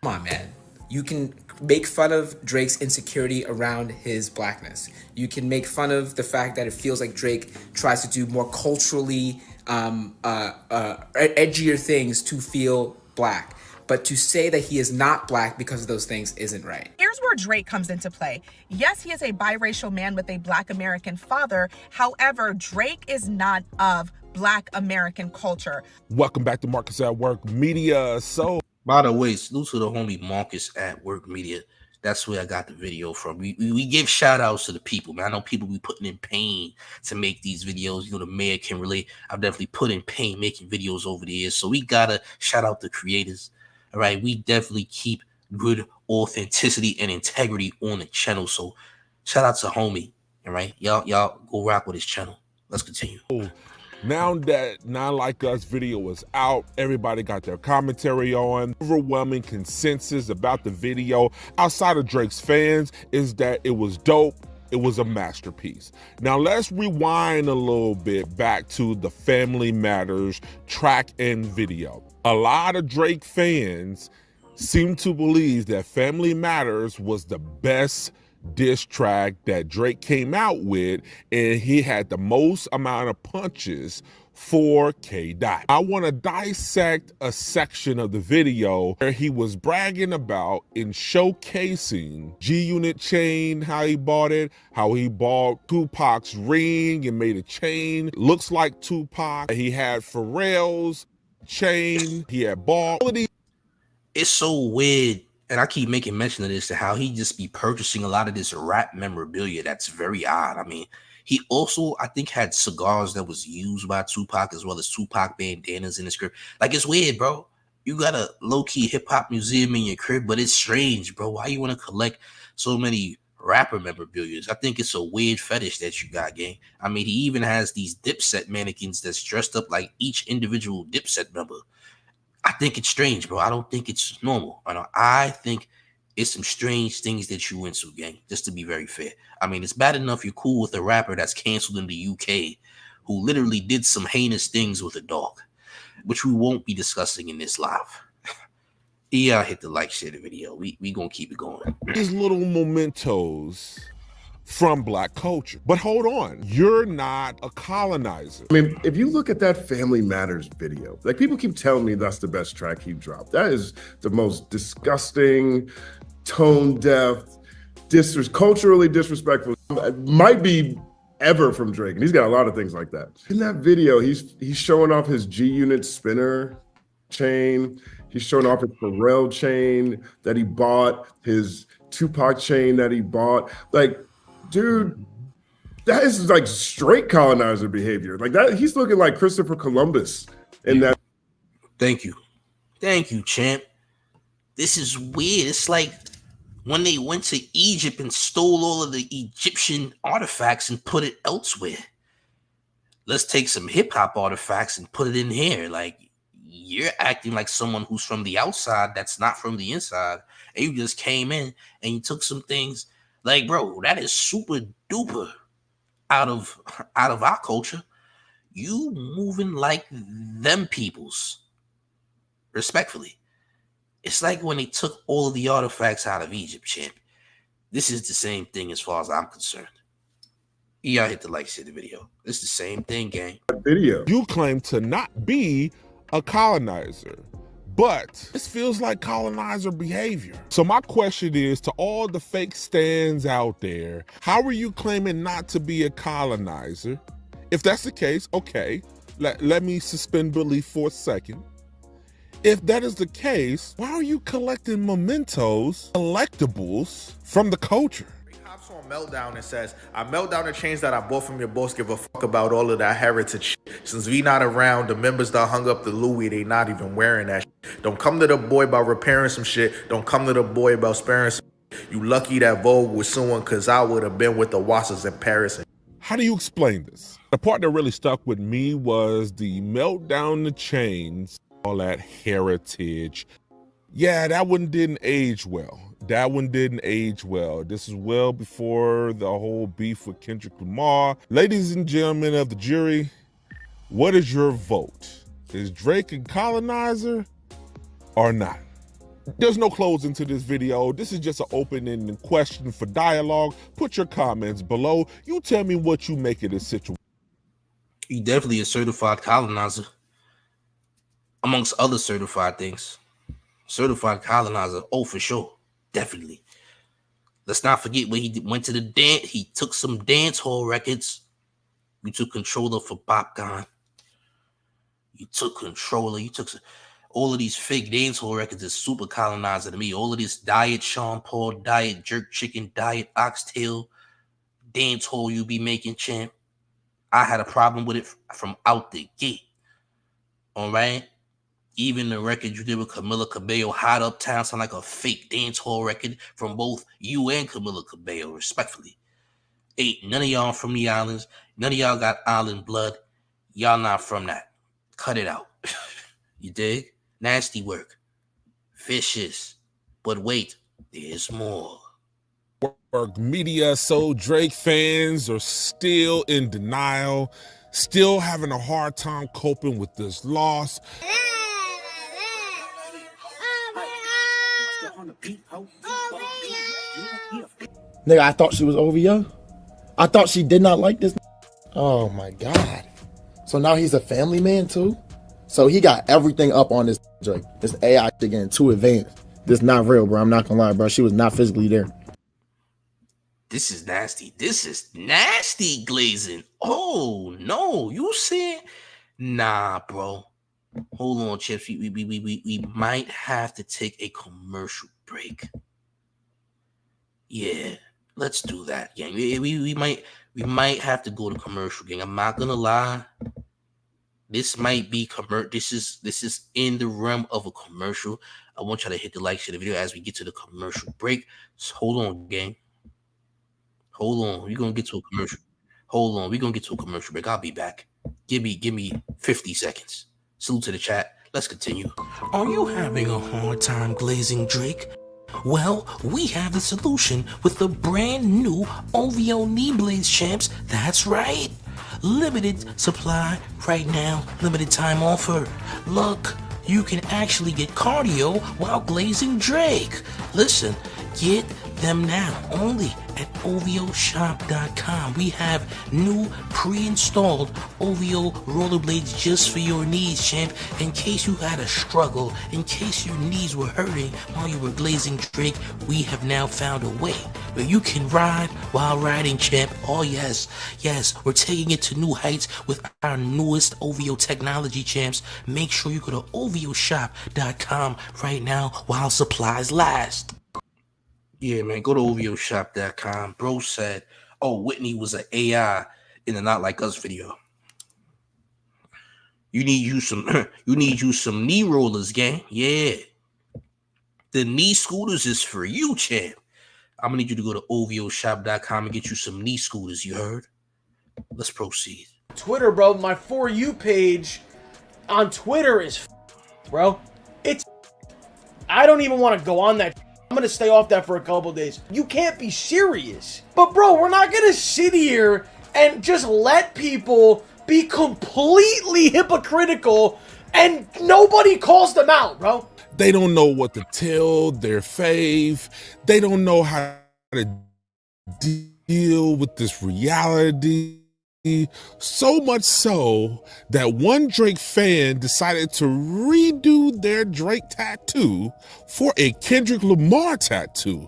on, man. You can make fun of Drake's insecurity around his Blackness. You can make fun of the fact that it feels like Drake tries to do more culturally edgier things to feel Black. But to say that he is not Black because of those things isn't right. Here's where Drake comes into play. Yes, he is a biracial man with a Black American father. However, Drake is not of Black American culture. Welcome back to Marcus at Work Media. So, by the way, salute to the homie Marcus at Work Media. That's where I got the video from. We give shout outs to the people, man. I know people be putting in pain to make these videos. The mayor can relate. I've definitely put in pain making videos over the years. So we gotta shout out the creators. All right, we definitely keep good authenticity and integrity on the channel. So shout out to homie. All right, y'all go rock with his channel. Let's continue. Now that Not Like Us video was out, everybody got their commentary on. Overwhelming consensus about the video outside of Drake's fans is that it was dope. It was a masterpiece. Now let's rewind a little bit back to the Family Matters track and video. A lot of Drake fans seem to believe that Family Matters was the best diss track that Drake came out with, and he had the most amount of punches for K. Dot. I want to dissect a section of the video where he was bragging about and showcasing G-Unit chain, how he bought it, how he bought Tupac's ring and made a chain. Looks like Tupac. He had Pharrell's chain. He had bought all of these. It's so weird. And I keep making mention of this, to how he just be purchasing a lot of this rap memorabilia. That's very odd. I mean, he also, I think, had cigars that was used by Tupac, as well as Tupac bandanas in his crib. Like, it's weird, bro. You got a low-key hip-hop museum in your crib, but it's strange, bro. Why you want to collect so many rapper memorabilia? I think it's a weird fetish that you got, gang. I mean, he even has these Dipset mannequins that's dressed up like each individual Dipset member. I think it's strange, bro. I don't think it's normal. I think it's some strange things that you into, gang, just to be very fair. I mean, it's bad enough you're cool with a rapper that's canceled in the UK who literally did some heinous things with a dog, which we won't be discussing in this live. Yeah, hit the like, share the video. We gonna keep it going. These little mementos from Black culture. But hold on, you're not a colonizer. I mean, if you look at that Family Matters video, like, people keep telling me that's the best track he dropped. That is the most disgusting, tone deaf, culturally disrespectful, it might be ever from Drake. And he's got a lot of things like that. In that video, he's showing off his G-Unit spinner chain. He's showing off his Pharrell chain that he bought, his Tupac chain that he bought. Like, dude, that is like straight colonizer behavior. Like that, he's looking like Christopher Columbus in that. Thank you, champ. This is weird. It's like when they went to Egypt and stole all of the Egyptian artifacts and put it elsewhere. Let's take some hip hop artifacts and put it in here. Like, you're acting like someone who's from the outside that's not from the inside, and you just came in and you took some things. Like, bro, that is super duper out of our culture. You moving like them peoples, respectfully. It's like when they took all of the artifacts out of Egypt, champ. This is the same thing as far as I'm concerned. Yeah, hit the like, share the video. It's the same thing, gang. Video. You claim to not be a colonizer, but this feels like colonizer behavior. So my question is, to all the fake stands out there, how are you claiming not to be a colonizer? If that's the case, okay, let me suspend belief for a second. If that is the case, why are you collecting mementos, collectibles from the culture? Hops on Meltdown and says, I melt down the chains that I bought from your boss, give a fuck about all of that heritage shit. Since we not around, the members that hung up the Louis, they not even wearing that shit. Don't come to the boy about repairing some shit. Don't come to the boy about sparing some shit. You lucky that Vogue was suing, cause I would have been with the Wassers in Paris. How do you explain this? The part that really stuck with me was the melt down the chains, all that heritage. Yeah, that one didn't age well. This is well before the whole beef with Kendrick Lamar. Ladies and gentlemen of the jury, what is your vote? Is Drake a colonizer or not? There's no closing to this video. This is just an open-ended question for dialogue. Put your comments below. You tell me what you make of this situation. He definitely a certified colonizer, amongst other certified things. Certified colonizer, oh, for sure. Definitely. Let's not forget when he went to the dance. He took some dance hall records. You took controller for Popcorn. You took controller. You took all of these fake dance hall records is super colonizer to me. All of this Diet Sean Paul, Diet Jerk Chicken, Diet Oxtail dance hall you be making, champ. I had a problem with it from out the gate. All right? Even the record you did with Camila Cabello, Hot Uptown, sound like a fake dance hall record from both you and Camila Cabello, respectfully. None of y'all from the islands. None of y'all got island blood. Y'all not from that. Cut it out. You dig? Nasty work. Vicious. But wait, there's more. Media, so Drake fans are still in denial, still having a hard time coping with this loss. Nigga, I thought she was OVO. I thought she did not like this. Oh my God. So now he's a family man too? So he got everything up on this Drake. This AI shit getting too advanced. This not real, bro. I'm not gonna lie, bro. She was not physically there. This is nasty. This is nasty, Glazing. Oh, no. You said? Nah, bro. Hold on, Chips. We might have to take a commercial break. Yeah, let's do that, gang. We might have to go to commercial, gang. I'm not gonna lie. This might be This is in the realm of a commercial. I want y'all to hit the like, share the video as we get to the commercial break. So hold on, gang. Hold on. We're gonna get to a commercial. Hold on. We're gonna get to a commercial break. I'll be back. Give me 50 seconds. Salute to the chat. Let's continue. Are you having a hard time glazing, Drake? Well, we have the solution with the brand new OVO knee blades, champs. That's right. Limited supply right now. Limited time offer. Look, you can actually get cardio while glazing Drake. Listen, get them now only at OVOshop.com. We have new pre-installed OVO rollerblades just for your knees, champ. In case you had a struggle, in case your knees were hurting while you were glazing Drake, we have now found a way where you can ride while riding, champ. Oh yes, we're taking it to new heights with our newest OVO technology, champs. Make sure you go to OVOshop.com right now while supplies last. Yeah, man, go to OVOshop.com. Bro said, oh, Whitney was an AI in the Not Like Us video. You need you some knee rollers, gang. Yeah. The knee scooters is for you, champ. I'm gonna need you to go to OVOshop.com and get you some knee scooters, you heard? Let's proceed. Twitter, bro, my For You page on Twitter is bro. I don't even want to go on that. I'm gonna stay off that for a couple days. You can't be serious. But bro, we're not gonna sit here and just let people be completely hypocritical and nobody calls them out, bro. They don't know what to tell their fave. They don't know how to deal with this reality. So much so that one Drake fan decided to redo their Drake tattoo for a Kendrick Lamar tattoo.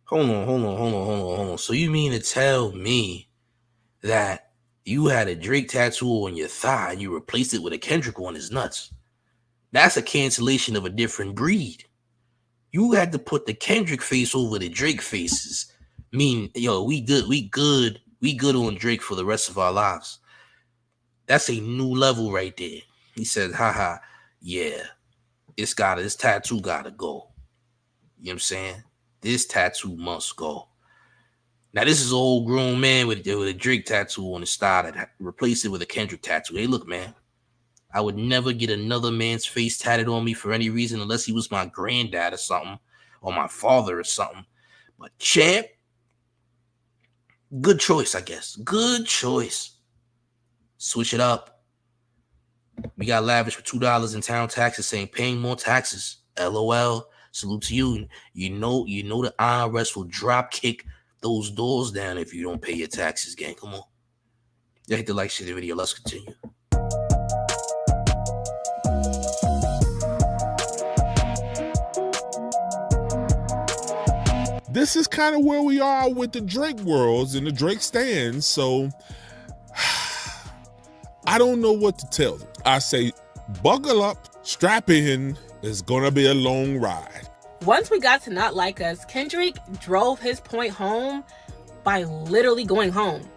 Hold on. So you mean to tell me that you had a Drake tattoo on your thigh and you replaced it with a Kendrick on his nuts? That's a cancellation of a different breed. You had to put the Kendrick face over the Drake faces. Yo, we good on Drake for the rest of our lives. That's a new level right there. He said, haha, yeah, this tattoo gotta go. You know what I'm saying? This tattoo must go. Now, this is an old grown man with a Drake tattoo on his thigh that replaced it with a Kendrick tattoo. Hey, look, man, I would never get another man's face tatted on me for any reason unless he was my granddad or something, or my father or something. But champ, good choice, I guess. Good choice. Switch it up. We got Lavish for $2 in town taxes saying paying more taxes. LOL. Salute to you. You know the IRS will drop kick those doors down if you don't pay your taxes, gang. Come on. Yeah, hit the like, share the video. Let's continue. This is kind of where we are with the Drake worlds and the Drake stands, so I don't know what to tell them. I say buckle up, strap in, it's gonna be a long ride. Once we got to Not Like Us, Kendrick drove his point home by literally going home.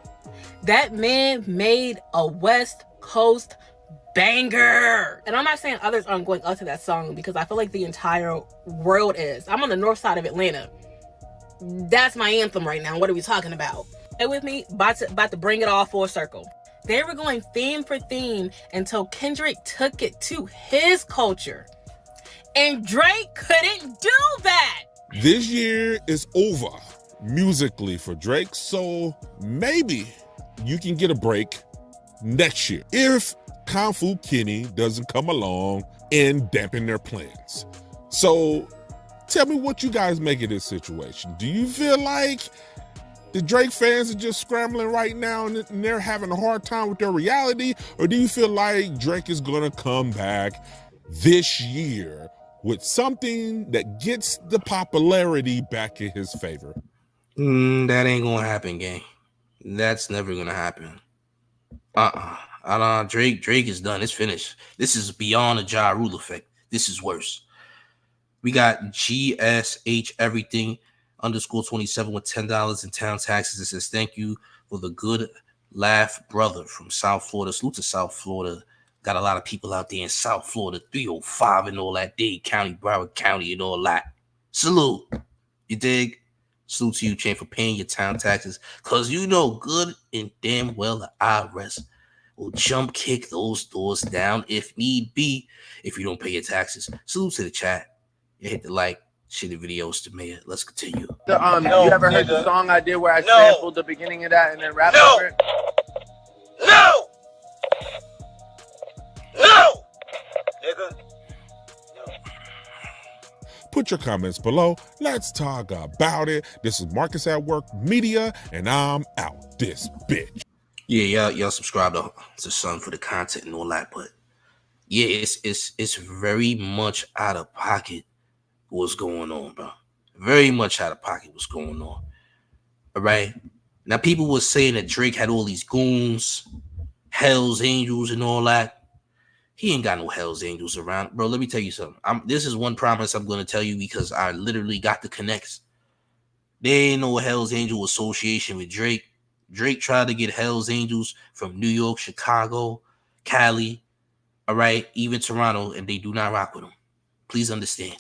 That man made a West Coast banger. And I'm not saying others aren't going up to that song because I feel like the entire world is. I'm on the north side of Atlanta. That's my anthem right now. What are we talking about? Stay with me, about to bring it all full circle. They were going theme for theme until Kendrick took it to his culture. And Drake couldn't do that. This year is over musically for Drake, so maybe you can get a break next year if Kung Fu Kenny doesn't come along and dampen their plans. So tell me what you guys make of this situation. Do you feel like the Drake fans are just scrambling right now and they're having a hard time with their reality? Or do you feel like Drake is going to come back this year with something that gets the popularity back in his favor? That ain't going to happen, gang. That's never going to happen. Drake is done. It's finished. This is beyond a Ja Rule effect. This is worse. We got GSH everything _27 with $10 in town taxes. It says thank you for the good laugh, brother, from South Florida. Salute to South Florida. Got a lot of people out there in South Florida, 305 and all that, Dade County, Broward County, and all that. Salute. You dig? Salute to you, Chain, for paying your town taxes, because you know good and damn well the IRS will jump kick those doors down if need be if you don't pay your taxes. Salute to the chat. You hit the like, share the videos to mayor. Let's continue. You ever heard the song I did where I sampled the beginning of that and then rapped over it? No! No! Nigga. Put your comments below. Let's talk about it. This is Marcus at Work Media, and I'm out this bitch. Yeah, y'all subscribe to Sun for the content and all that, but yeah, it's very much out of pocket what's going on, bro. Very much out of pocket what's going on. All right. Now, people were saying that Drake had all these goons, Hell's Angels, and all that. He ain't got no Hell's Angels around. Bro, let me tell you something. This is one promise I'm going to tell you because I literally got the connects. There ain't no Hell's Angel association with Drake. Drake tried to get Hell's Angels from New York, Chicago, Cali, all right, even Toronto, and they do not rock with him. Please understand.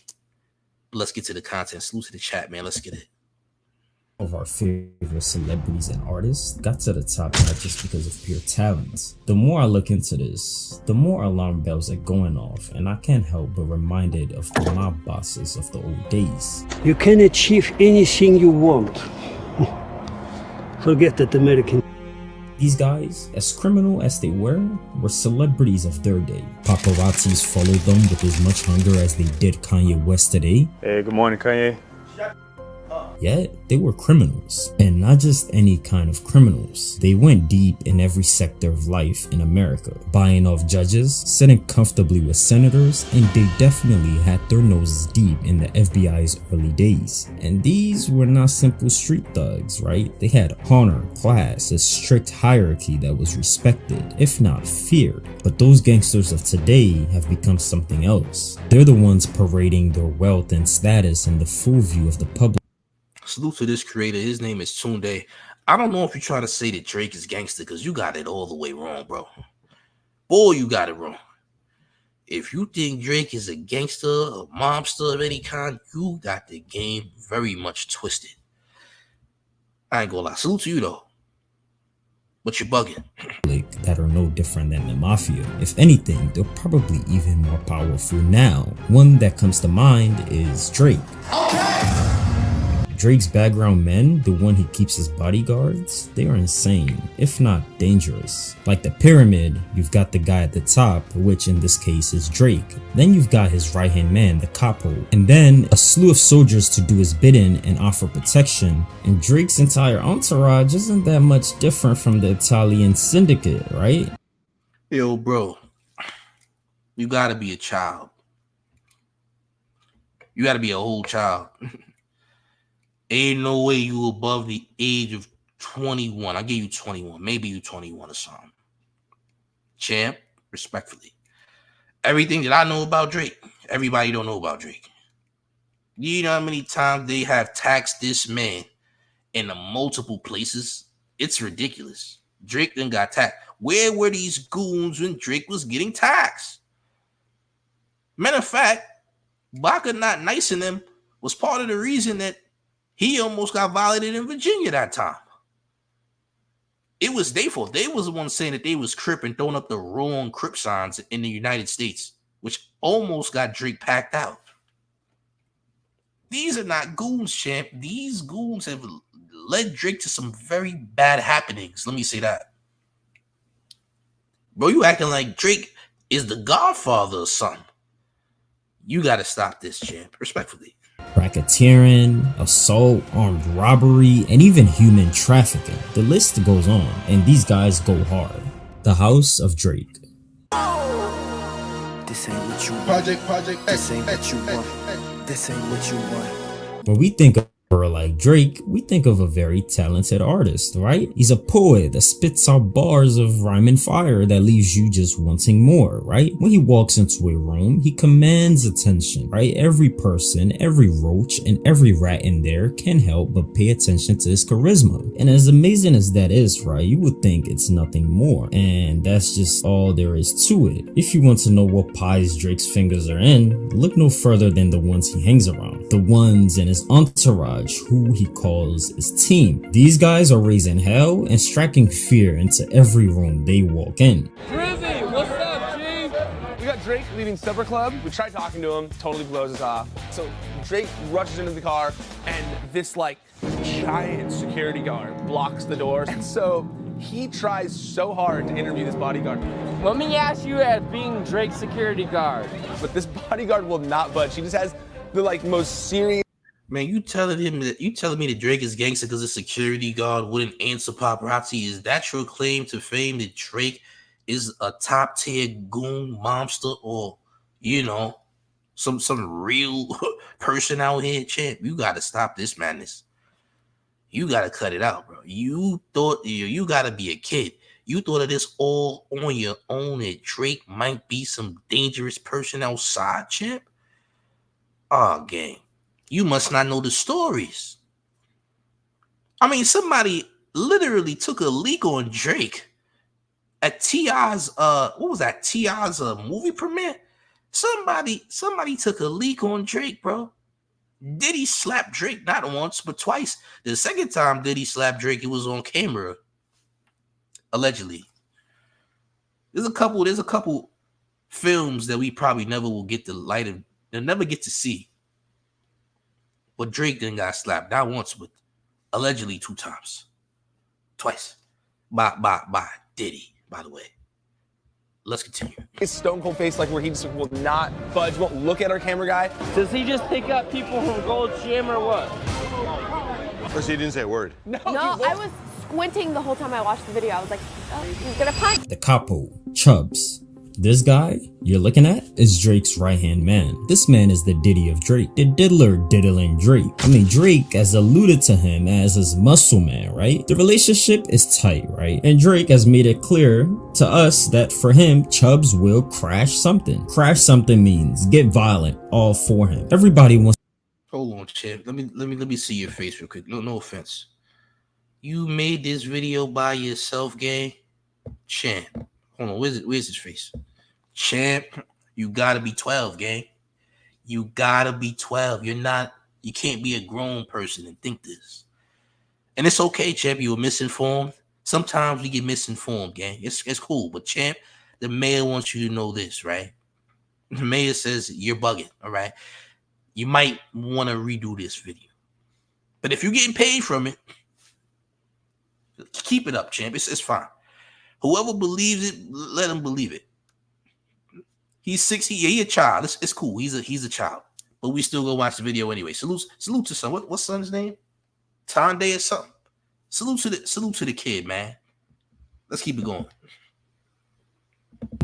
But let's get to the content. Salute to the chat, man. Let's get it. Of our favorite celebrities and artists got to the top not just because of pure talent. The more I look into this, the more alarm bells are going off, and I can't help but reminded of the mob bosses of the old days. You can achieve anything you want. Forget that American. These guys, as criminal as they were celebrities of their day. Paparazzis followed them with as much hunger as they did Kanye West today. Hey, good morning, Kanye. Yet, they were criminals, and not just any kind of criminals. They went deep in every sector of life in America, buying off judges, sitting comfortably with senators, and they definitely had their noses deep in the FBI's early days. And these were not simple street thugs, right? They had honor, class, a strict hierarchy that was respected, if not feared. But those gangsters of today have become something else. They're the ones parading their wealth and status in the full view of the public. Salute to this creator. His name is Tunde. I don't know if you're trying to say that Drake is gangster because you got it all the way wrong, bro. Boy, you got it wrong. If you think Drake is a gangster, a mobster of any kind, you got the game very much twisted. I ain't gonna lie. Salute to you, though. But you're bugging. That are no different than the mafia. If anything, they're probably even more powerful now. One that comes to mind is Drake. Drake's background men, the one he keeps his bodyguards, they are insane, if not dangerous. Like the pyramid, you've got the guy at the top, which in this case is Drake. Then you've got his right-hand man, the capo. And then a slew of soldiers to do his bidding and offer protection. And Drake's entire entourage isn't that much different from the Italian syndicate, right? Yo, bro, you gotta be a child. You gotta be a whole child. Ain't no way you above the age of 21. I'll give you 21. Maybe you 21 or something. Champ, respectfully. Everything that I know about Drake, everybody don't know about Drake. You know how many times they have taxed this man in the multiple places? It's ridiculous. Drake then got taxed. Where were these goons when Drake was getting taxed? Matter of fact, Baca not nicing them was part of the reason that he almost got violated in Virginia that time. It was their fault. They was the ones saying that they was Crip and throwing up the wrong Crip signs in the United States, which almost got Drake packed out. These are not goons, champ. These goons have led Drake to some very bad happenings. Let me say that. Bro, you acting like Drake is the godfather or something. You got to stop this, champ. Respectfully. Racketeering, assault, armed robbery, and even human trafficking. The list goes on, and these guys go hard. The House of Drake. This ain't what you want. This ain't what you want. This ain't what you want. When we think of her like Drake, we think of a very talented artist, right? He's a poet that spits out bars of rhyme and fire that leaves you just wanting more, right? When he walks into a room, he commands attention, right? Every person, every roach, and every rat in there can help but pay attention to his charisma. And as amazing as that is, right, you would think it's nothing more. And that's just all there is to it. If you want to know what pies Drake's fingers are in, look no further than the ones he hangs around. The ones in his entourage, who he calls his team. These guys are raising hell and striking fear into every room they walk in. Drizzy, what's up, G? We got Drake leaving Supper Club. We tried talking to him, totally blows us off. So Drake rushes into the car, and this like giant security guard blocks the doors. And so he tries so hard to interview this bodyguard. Let me ask you as being Drake's security guard. But this bodyguard will not budge. He just has the like most serious. Man, you telling me that Drake is gangster because the security guard wouldn't answer paparazzi? Is that your claim to fame, that Drake is a top tier goon monster, or some real person out here, champ? You gotta stop this madness. You gotta cut it out, bro. You thought you gotta be a kid. You thought of this all on your own, that Drake might be some dangerous person outside, champ? Oh, gang. You must not know the stories. I mean, somebody literally took a leak on Drake at T.I.'s what was that? T.I.'s movie premiere? Somebody took a leak on Drake, bro. Diddy slapped Drake not once but twice. The second time Diddy slapped Drake, it was on camera. Allegedly. There's a couple films that we probably never will get the light of, they'll never get to see. But Drake then got slapped not once, but allegedly 2 times. Twice. By Diddy, by the way. Let's continue. His stone cold face, like where he just will not budge, won't look at our camera guy. Does he just pick up people from Gold Gym or what? First, he didn't say a word. No, I was squinting the whole time I watched the video. I was like, oh, he's gonna punch. The capo, Chubbs. This guy you're looking at is Drake's right-hand man. This man is the Diddy of Drake, the diddler diddling Drake. I mean, Drake has alluded to him as his muscle man, right? The relationship is tight, right? And Drake has made it clear to us that for him, Chubbs will crash something. Crash something means get violent, all for him. Everybody wants. Hold on, champ. Let me see your face real quick. No offense. You made this video by yourself, gang? Champ. Hold on, where's his face? Champ, you gotta be 12, gang. You gotta be 12. You can't be a grown person and think this. And it's okay, champ. You were misinformed. Sometimes we get misinformed, gang. It's cool. But champ, the mayor wants you to know this, right? The mayor says you're bugging, all right? You might want to redo this video. But if you're getting paid from it, keep it up, champ. It's fine. Whoever believes it, let him believe it. He's 60. Yeah, he a child. It's cool. He's a child. But we still go watch the video anyway. Salute to son. What's son's name? Tonde or something. Salute to the kid, man. Let's keep it going.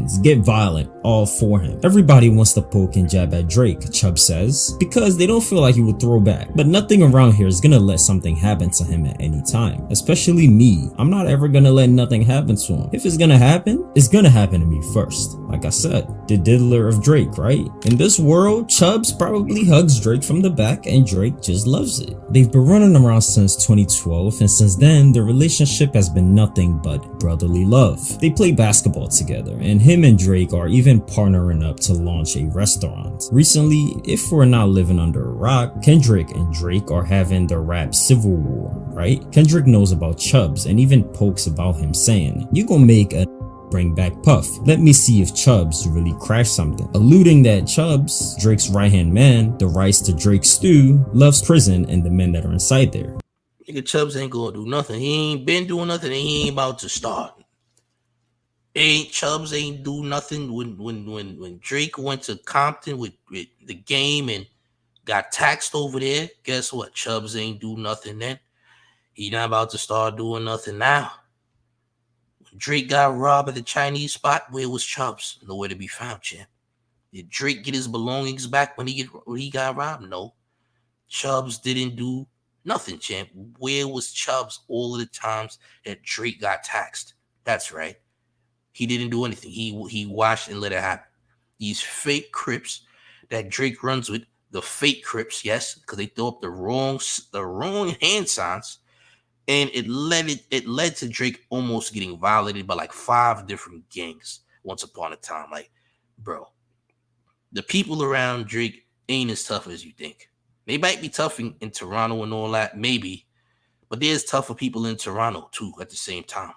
fans get violent all for him. Everybody wants to poke and jab at Drake, Chubb says, because they don't feel like he would throw back. But nothing around here is gonna let something happen to him at any time. Especially me. I'm not ever gonna let nothing happen to him. If it's gonna happen, it's gonna happen to me first. Like I said, the diddler of Drake, right? In this world, Chubbs probably hugs Drake from the back and Drake just loves it. They've been running around since 2012, and since then, their relationship has been nothing but brotherly love. They play basketball together, and him and Drake are even partnering up to launch a restaurant. Recently, if we're not living under a rock, Kendrick and Drake are having the rap civil war, right? Kendrick knows about Chubbs and even pokes about him saying, "You gonna make a bring back Puff. Let me see if Chubbs really crashed something," alluding that Chubbs, Drake's right-hand man, the rice to Drake's stew, loves prison and the men that are inside there. Nigga, Chubbs ain't gonna do nothing. He ain't been doing nothing, and he ain't about to start. Chubbs ain't do nothing when Drake went to Compton with the game and got taxed over there. Guess what? Chubbs ain't do nothing then. He not about to start doing nothing now. Drake got robbed at the Chinese spot. Where was Chubbs? Nowhere to be found, champ. Did Drake get his belongings back when he got robbed? No. Chubbs didn't do nothing, champ. Where was Chubbs all of the times that Drake got taxed? That's right. He didn't do anything. He watched and let it happen. These fake Crips that Drake runs with, the fake Crips, yes, because they throw up the wrong hand signs. And it led to Drake almost getting violated by like 5 different gangs once upon a time. Like, bro, the people around Drake ain't as tough as you think. They might be tough in Toronto and all that, maybe, but there's tougher people in Toronto too at the same time.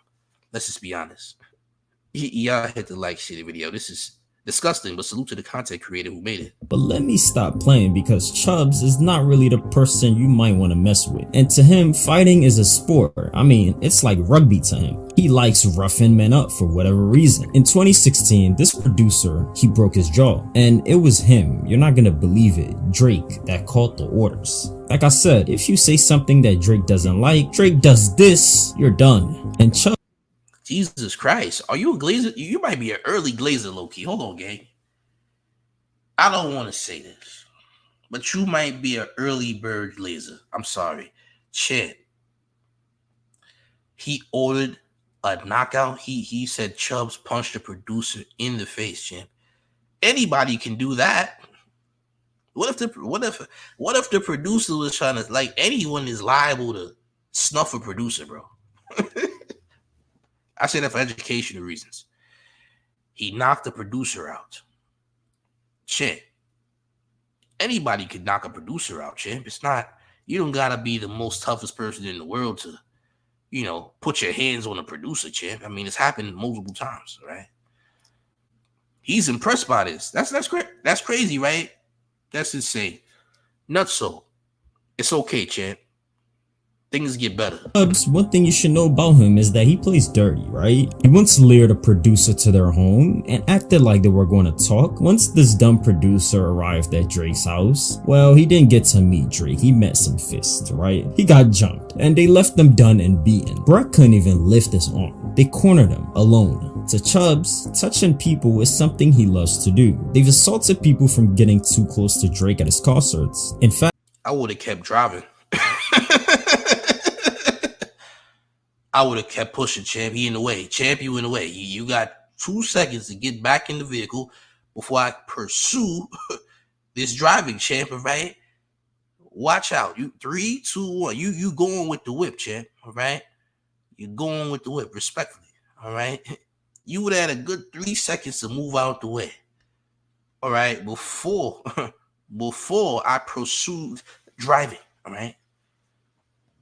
Let's just be honest. Y'all hit the like shit video. This is disgusting, but salute to the content creator who made it. But let me stop playing, because Chubbs is not really the person you might want to mess with. And to him, fighting is a sport. I mean, it's like rugby to him. He likes roughing men up for whatever reason. In 2016, this producer, he broke his jaw. And it was him, you're not gonna believe it, Drake, that called the orders. Like I said, if you say something that Drake doesn't like, Drake does this, you're done. And Chubbs, Jesus Christ, are you a glazer? You might be an early glazer, low-key. Hold on, gang. I don't want to say this, but you might be an early bird glazer. I'm sorry. Chad, he ordered a knockout. He said Chubbs punched the producer in the face, champ. Anybody can do that. What if the producer was trying to, like, anyone is liable to snuff a producer, bro? I say that for educational reasons. He knocked the producer out. Champ. Anybody could knock a producer out, champ. It's not, you don't gotta be the most toughest person in the world to, put your hands on a producer, champ. I mean, it's happened multiple times, right? He's impressed by this. That's crazy, right? That's insane. Nuts so. It's okay, champ. Things get better. Chubbs, one thing you should know about him is that he plays dirty, right? He once lured a producer to their home and acted like they were going to talk. Once this dumb producer arrived at Drake's house, well, he didn't get to meet Drake. He met some fists, right? He got jumped and they left him done and beaten. Brock couldn't even lift his arm. They cornered him alone. To Chubbs, touching people is something he loves to do. They've assaulted people from getting too close to Drake at his concerts. In fact, I would have kept driving. I would have kept pushing, champ. He in the way. Champ, you in the way. You got 2 seconds to get back in the vehicle before I pursue this driving, champ, right? Watch out. You 3, 2, 1. You going with the whip, champ, all right? You're going with the whip, respectfully, all right? You would have had a good 3 seconds to move out the way, all right, before I pursued driving, all right?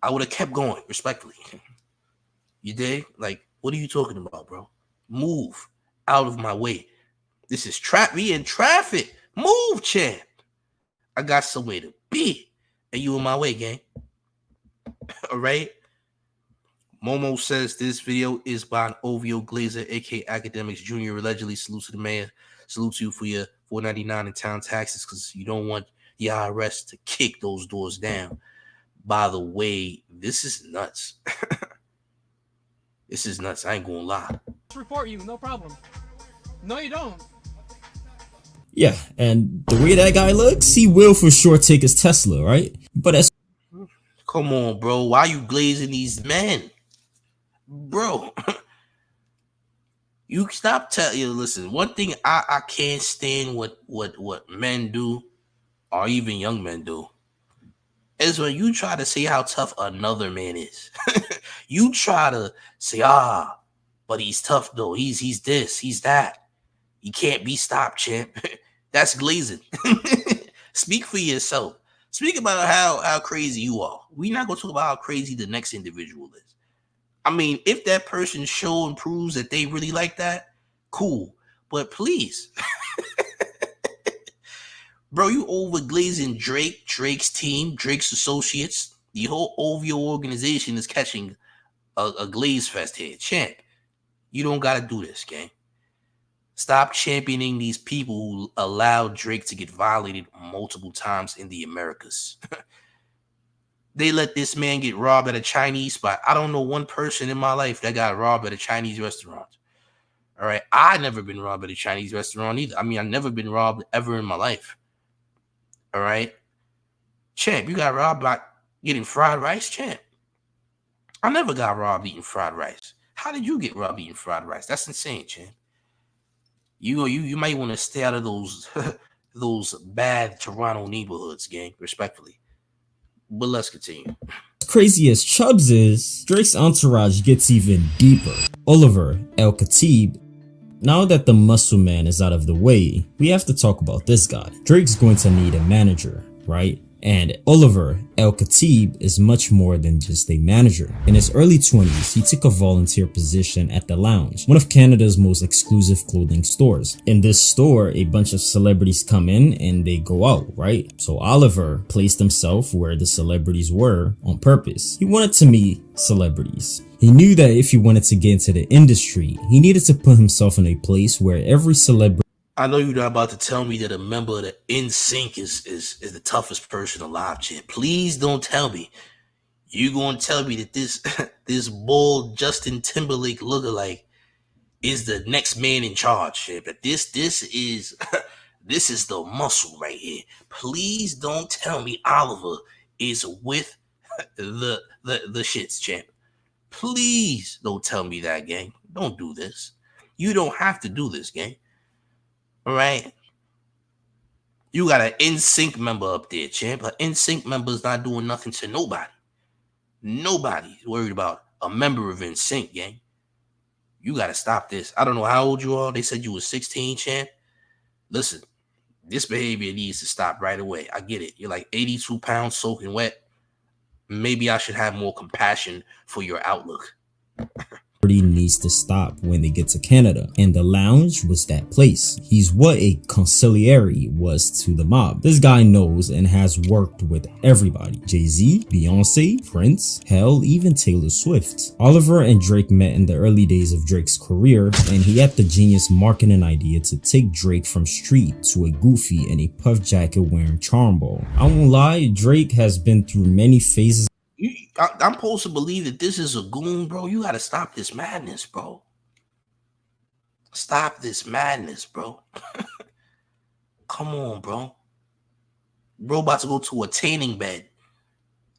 I would have kept going, respectfully. You dig? Like, what are you talking about, bro? Move out of my way. This is we in traffic. Move, champ. I got somewhere to be. And you in my way, gang. All right? Momo says this video is by an OVO Glazer, aka Akademiks Jr. Allegedly. Salute to the man. Salute to you for your $4.99 in town taxes, because you don't want the IRS to kick those doors down. By the way, this is nuts. This is nuts. I ain't gonna lie. Report you, no problem. No, you don't. Yeah, and the way that guy looks, he will for sure take his Tesla, right? But that's Come on, bro. Why you glazing these men? Bro. You stop telling you. Listen, one thing I can't stand what men do, or even young men do, is when you try to say how tough another man is. You try to say, but he's tough though. He's this, he's that. He can't be stopped, champ. That's glazing. Speak for yourself. Speak about how crazy you are. We're not gonna talk about how crazy the next individual is. I mean, if that person show and proves that they really like that, cool. But please, bro, you overglazing Drake, Drake's team, Drake's associates. The whole OVO organization is catching a glaze fest here. Champ, you don't gotta do this, gang. Stop championing these people who allowed Drake to get violated multiple times in the Americas. They let this man get robbed at a Chinese spot. I don't know one person in my life that got robbed at a Chinese restaurant. All right. I never been robbed at a Chinese restaurant either. I mean, I've never been robbed ever in my life. All right. Champ, you got robbed by getting fried rice, champ? I never got robbed eating fried rice. How did you get robbed eating fried rice? That's insane, champ. You might want to stay out of those those bad Toronto neighborhoods, gang, respectfully. But let's continue. crazy as Chubbs is, Drake's entourage gets even deeper. Oliver El Khatib. Now that the muscle man is out of the way, we have to talk about this guy. Drake's going to need a manager, right? And Oliver El Khatib is much more than just a manager. In his early 20s, he took a volunteer position at The Lounge, one of Canada's most exclusive clothing stores. In this store, a bunch of celebrities come in and they go out, right? So Oliver placed himself where the celebrities were on purpose. He wanted to meet celebrities. He knew that if he wanted to get into the industry, he needed to put himself in a place where every celebrity. I know you're not about to tell me that a member of the NSYNC is the toughest person alive, champ. Please don't tell me. You gonna tell me that this this bald Justin Timberlake lookalike is the next man in charge, champ? That this is this is the muscle right here. Please don't tell me Oliver is with the shits, champ. Please don't tell me that, gang. Don't do this. You don't have to do this, gang. All right. You got an NSYNC member up there, champ. An NSYNC member is not doing nothing to nobody. Nobody's worried about a member of NSYNC, gang. You got to stop this. I don't know how old you are. They said you were 16, champ. Listen, this behavior needs to stop right away. I get it. You're like 82 pounds soaking wet. Maybe I should have more compassion for your outlook. Needs to stop when they get to Canada, and the Lounge was that place. He's what a consigliere was to the mob. This guy knows and has worked with everybody: Jay-Z, Beyonce, Prince, hell, even Taylor Swift. Oliver and Drake met in the early days of Drake's career, and he had the genius marketing idea to take Drake from street to a goofy and a puff jacket wearing charm ball. I won't lie, Drake has been through many phases. I'm supposed to believe that this is a goon, bro. You got to stop this madness, bro. Stop this madness, bro. Come on, bro. Bro about to go to a tanning bed.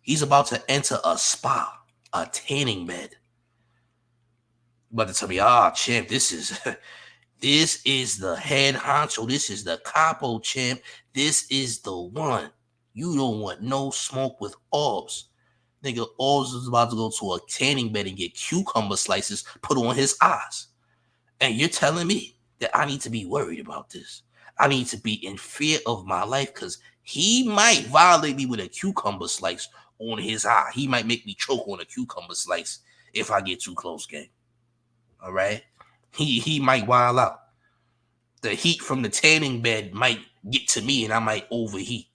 He's about to enter a spa, a tanning bed. About to tell me, champ, this is the head honcho. This is the capo, champ. This is the one. You don't want no smoke with Orbs. Nigga, Orbs is about to go to a tanning bed and get cucumber slices put on his eyes. And you're telling me that I need to be worried about this. I need to be in fear of my life because he might violate me with a cucumber slice on his eye. He might make me choke on a cucumber slice if I get too close, gang. All right? He might wild out. The heat from the tanning bed might get to me and I might overheat.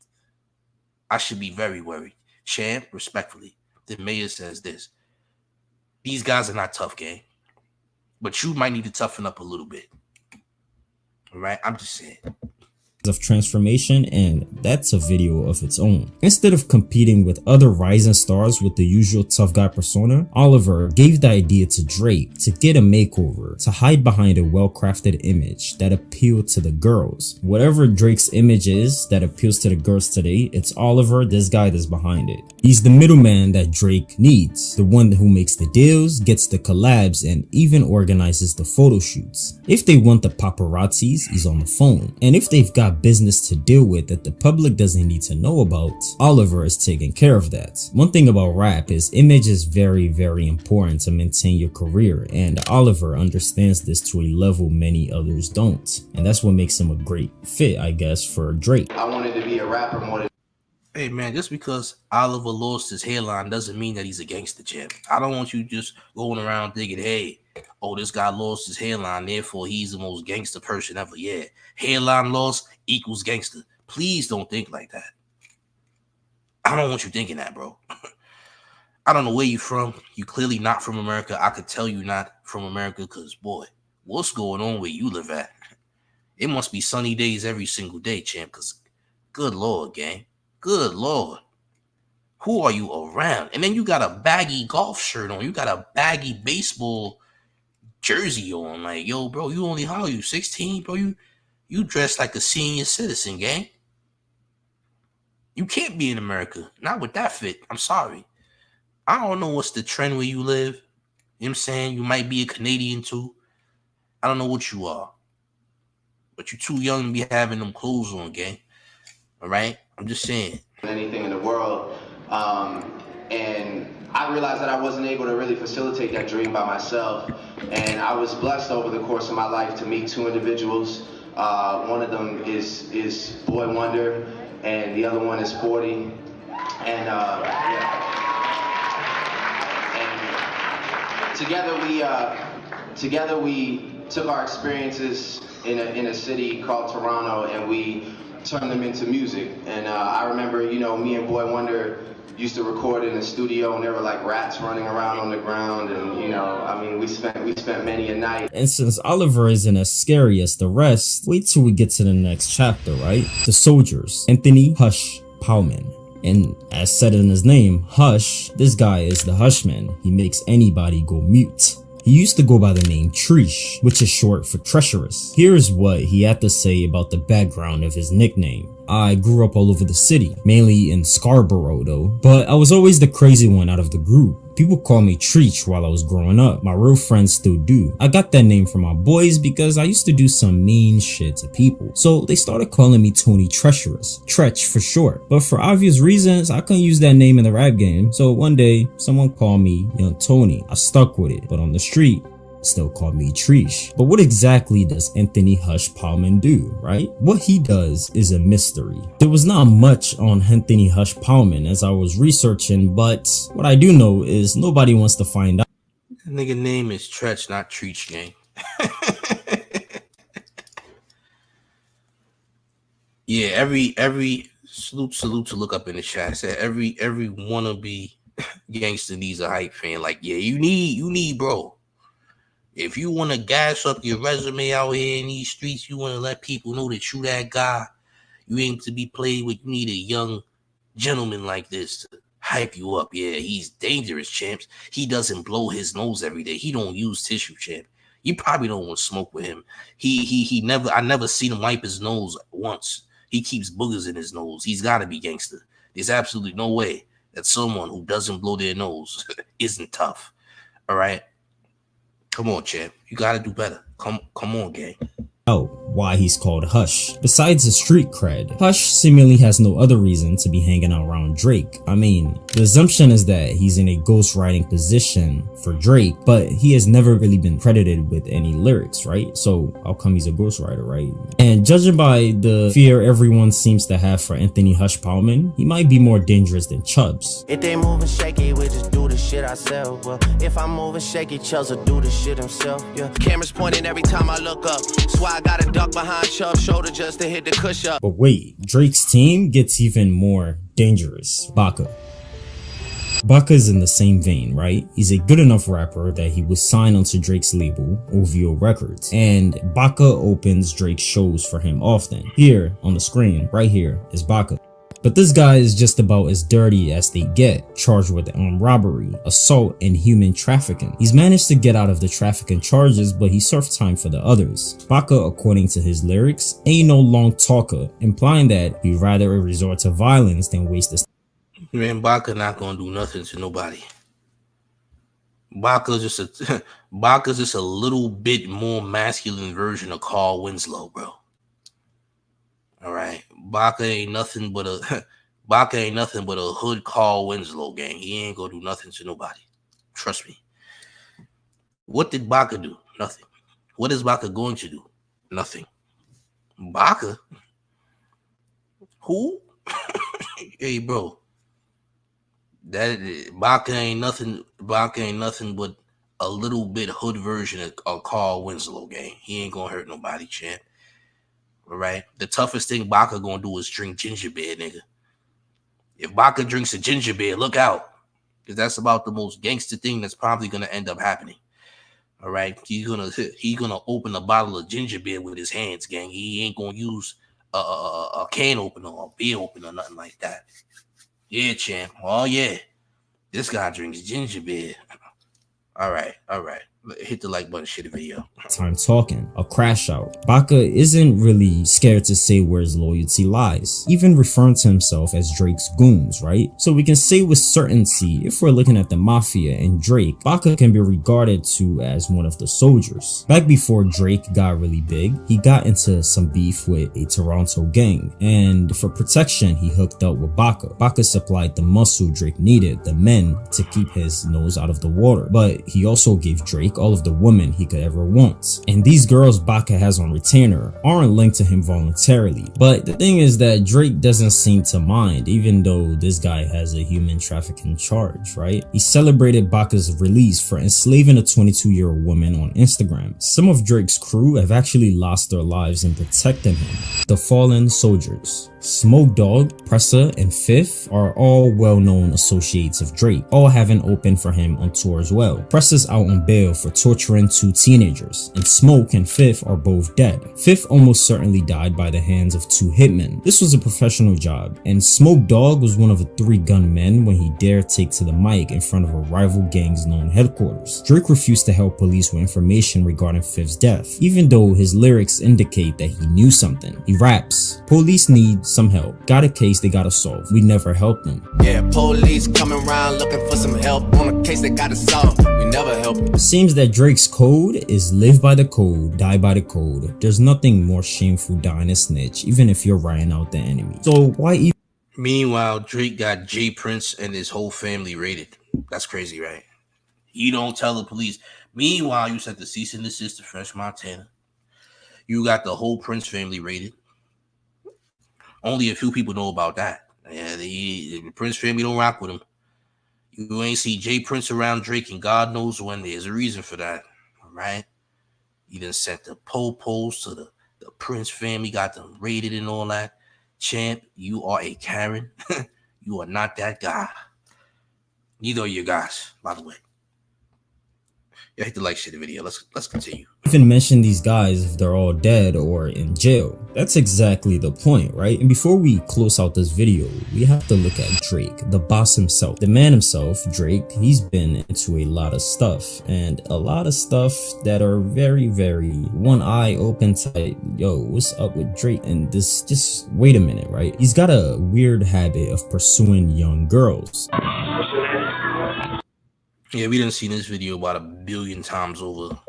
I should be very worried. Champ, respectfully, the mayor says this: these guys are not tough, gang, but you might need to toughen up a little bit. All right, I'm just saying. of transformation, and that's a video of its own. Instead of competing with other rising stars with the usual tough guy persona, Oliver gave the idea to Drake to get a makeover, to hide behind a well-crafted image that appealed to the girls. Whatever Drake's image is that appeals to the girls today, it's Oliver, this guy that's behind it. He's the middleman that Drake needs, the one who makes the deals, gets the collabs, and even organizes the photo shoots. If they want the paparazzis, he's on the phone, and if they've got business to deal with that the public doesn't need to know about, Oliver is taking care of that. One thing about rap is image is very important to maintain your career, and Oliver understands this to a level many others don't, and that's what makes him a great fit, I guess, for Drake. I wanted to be a rapper more than... Hey man, just because Oliver lost his hairline doesn't mean that he's a gangster, champ. I don't want you just going around thinking, hey, oh, this guy lost his hairline, therefore he's the most gangster person ever. Yeah, hairline loss equals gangster. Please don't think like that. I don't want you thinking that, bro. I don't know where you from. You clearly not from America. I could tell you not from America because, boy, what's going on where you live at? It must be sunny days every single day, champ, because good Lord, gang. Good Lord. Who are you around? And then you got a baggy golf shirt on. You got a baggy baseball jersey on. Like, yo, bro, you only, how are you, 16? Bro, you dress like a senior citizen, gang. You can't be in America. Not with that fit. I'm sorry. I don't know what's the trend where you live. You know what I'm saying? You might be a Canadian too. I don't know what you are. But you're too young to be having them clothes on, gang. All right? I'm just saying. Anything in the world. And I realized that I wasn't able to really facilitate that dream by myself. And I was blessed over the course of my life to meet two individuals. One of them is Boy Wonder, and the other one is 40. And together we took our experiences in a city called Toronto, and we turned them into music. And I remember, you know, me and Boy Wonder used to record in the studio, and there were like rats running around on the ground, and you know, I mean, we spent many a night. And since Oliver isn't as scary as the rest, wait till we get to the next chapter, right? The soldiers, Anthony Hush Powman. And as said in his name, Hush, this guy is the Hushman. He makes anybody go mute. He used to go by the name Treesh, which is short for treacherous. Here's what he had to say about the background of his nickname. I grew up all over the city, mainly in Scarborough though, but I was always the crazy one out of the group. People called me Treech while I was growing up. My real friends still do. I got that name from my boys because I used to do some mean shit to people. So they started calling me Tony Treacherous. Tretch for short. But for obvious reasons, I couldn't use that name in the rap game. So one day, someone called me Young Tony. I stuck with it. But on the street, still called me Treesh. But what exactly does Anthony Hush Powman do, right? What he does is a mystery. There was not much on Anthony Hush Powman as I was researching, but what I do know is nobody wants to find out. That nigga name is Tretch, not Treech, gang. Yeah, every salute to look up in the chat. I said every wannabe gangster needs a hype fan. Like, yeah, you need, bro. If you want to gas up your resume out here in these streets, you want to let people know that you that guy, you ain't to be played with. You need a young gentleman like this to hype you up. Yeah, he's dangerous, champs. He doesn't blow his nose every day. He don't use tissue, champ. You probably don't want to smoke with him. I never seen him wipe his nose once. He keeps boogers in his nose. He's got to be gangster. There's absolutely no way that someone who doesn't blow their nose isn't tough. All right. Come on, champ. You gotta do better. Come on, gang. Why he's called Hush. Besides his street cred, Hush seemingly has no other reason to be hanging out around Drake. I mean, the assumption is that he's in a ghostwriting position for Drake, but he has never really been credited with any lyrics, right? So how come he's a ghostwriter, right? And judging by the fear everyone seems to have for Anthony Hush Powman, he might be more dangerous than Chubbs. If they moving shaky, we just do the shit ourselves. Well, if I'm moving shaky, Chubbs will do the shit himself. Yeah. Cameras pointing every time I look up. That's why I gotta duck behind Chubb's shoulder just to hit the cush up. But wait, Drake's team gets even more dangerous. Baka. Baka's in the same vein, right? He's a good enough rapper that he was signed onto Drake's label, OVO Records, and Baka opens Drake's shows for him often. Here on the screen, right here, is Baka. But this guy is just about as dirty as they get, charged with armed robbery, assault, and human trafficking. He's managed to get out of the trafficking charges, but he served time for the others. Baka, according to his lyrics, ain't no long talker, implying that he'd rather resort to violence than waste his time. Man, Baka not gonna do nothing to nobody. Baka's just a little bit more masculine version of Carl Winslow, bro. All right, Baka ain't nothing but a hood Carl Winslow gang. He ain't gonna do nothing to nobody. Trust me. What did Baka do? Nothing. What is Baka going to do? Nothing. Baka? Who? Hey, bro. Baka ain't nothing but a little bit hood version of Carl Winslow gang. He ain't gonna hurt nobody, champ. All right. The toughest thing Baka gonna do is drink ginger beer, nigga. If Baka drinks a ginger beer, look out, because that's about the most gangster thing that's probably gonna end up happening. All right. He's gonna open a bottle of ginger beer with his hands, gang. He ain't gonna use a can opener or a beer opener or nothing like that. Yeah, champ. Oh yeah, this guy drinks ginger beer. All right. Hit the like button, share the video. Time talking, a crash out. Baka isn't really scared to say where his loyalty lies, even referring to himself as Drake's goons, right? So we can say with certainty, if we're looking at the mafia and Drake, Baka can be regarded to as one of the soldiers. Back before Drake got really big, he got into some beef with a Toronto gang, and for protection, he hooked up with Baka. Baka supplied the muscle Drake needed, the men, to keep his nose out of the water, but he also gave Drake all of the women he could ever want. And these girls Baka has on retainer aren't linked to him voluntarily. But the thing is that Drake doesn't seem to mind, even though this guy has a human trafficking charge, right? He celebrated Baka's release for enslaving a 22-year-old woman on Instagram. Some of Drake's crew have actually lost their lives in protecting him. The fallen soldiers. Smoke Dogg, Pressa, and Fifth are all well-known associates of Drake, all having opened for him on tour as well. Pressa's out on bail for torturing 2 teenagers, and Smoke and Fifth are both dead. Fifth almost certainly died by the hands of 2 hitmen. This was a professional job, and Smoke Dogg was one of the 3 gunmen when he dared take to the mic in front of a rival gang's known headquarters. Drake refused to help police with information regarding Fifth's death, even though his lyrics indicate that he knew something. He raps, "Police need some help. Got a case they gotta solve. We never helped them." Yeah, police coming around looking for some help on a case they gotta solve. We never help them. Seems that Drake's code is live by the code, die by the code. There's nothing more shameful dying a snitch, even if you're writing out the enemy. So why even? Meanwhile, Drake got J Prince and his whole family raided. That's crazy, right? You don't tell the police. Meanwhile, you sent the cease and desist to Fresh Montana. You got the whole Prince family raided. Only a few people know about that. Yeah, the Prince family don't rock with him. You ain't see J Prince around Drake and God knows when. There's a reason for that. All right? You done sent the po-pos to the Prince family, got them raided and all that. Champ, you are a Karen. You are not that guy. Neither are you guys, by the way. Yeah, hit the like, share the video. Let's continue. Even mention these guys if they're all dead or in jail. That's exactly the point, right? And before we close out this video, we have to look at Drake, the boss himself. The man himself, Drake, he's been into a lot of stuff, and a lot of stuff that are very, very one eye open tight. Yo, what's up with Drake? And this, just wait a minute, right? He's got a weird habit of pursuing young girls. Yeah, we done seen this video about 1 billion times over.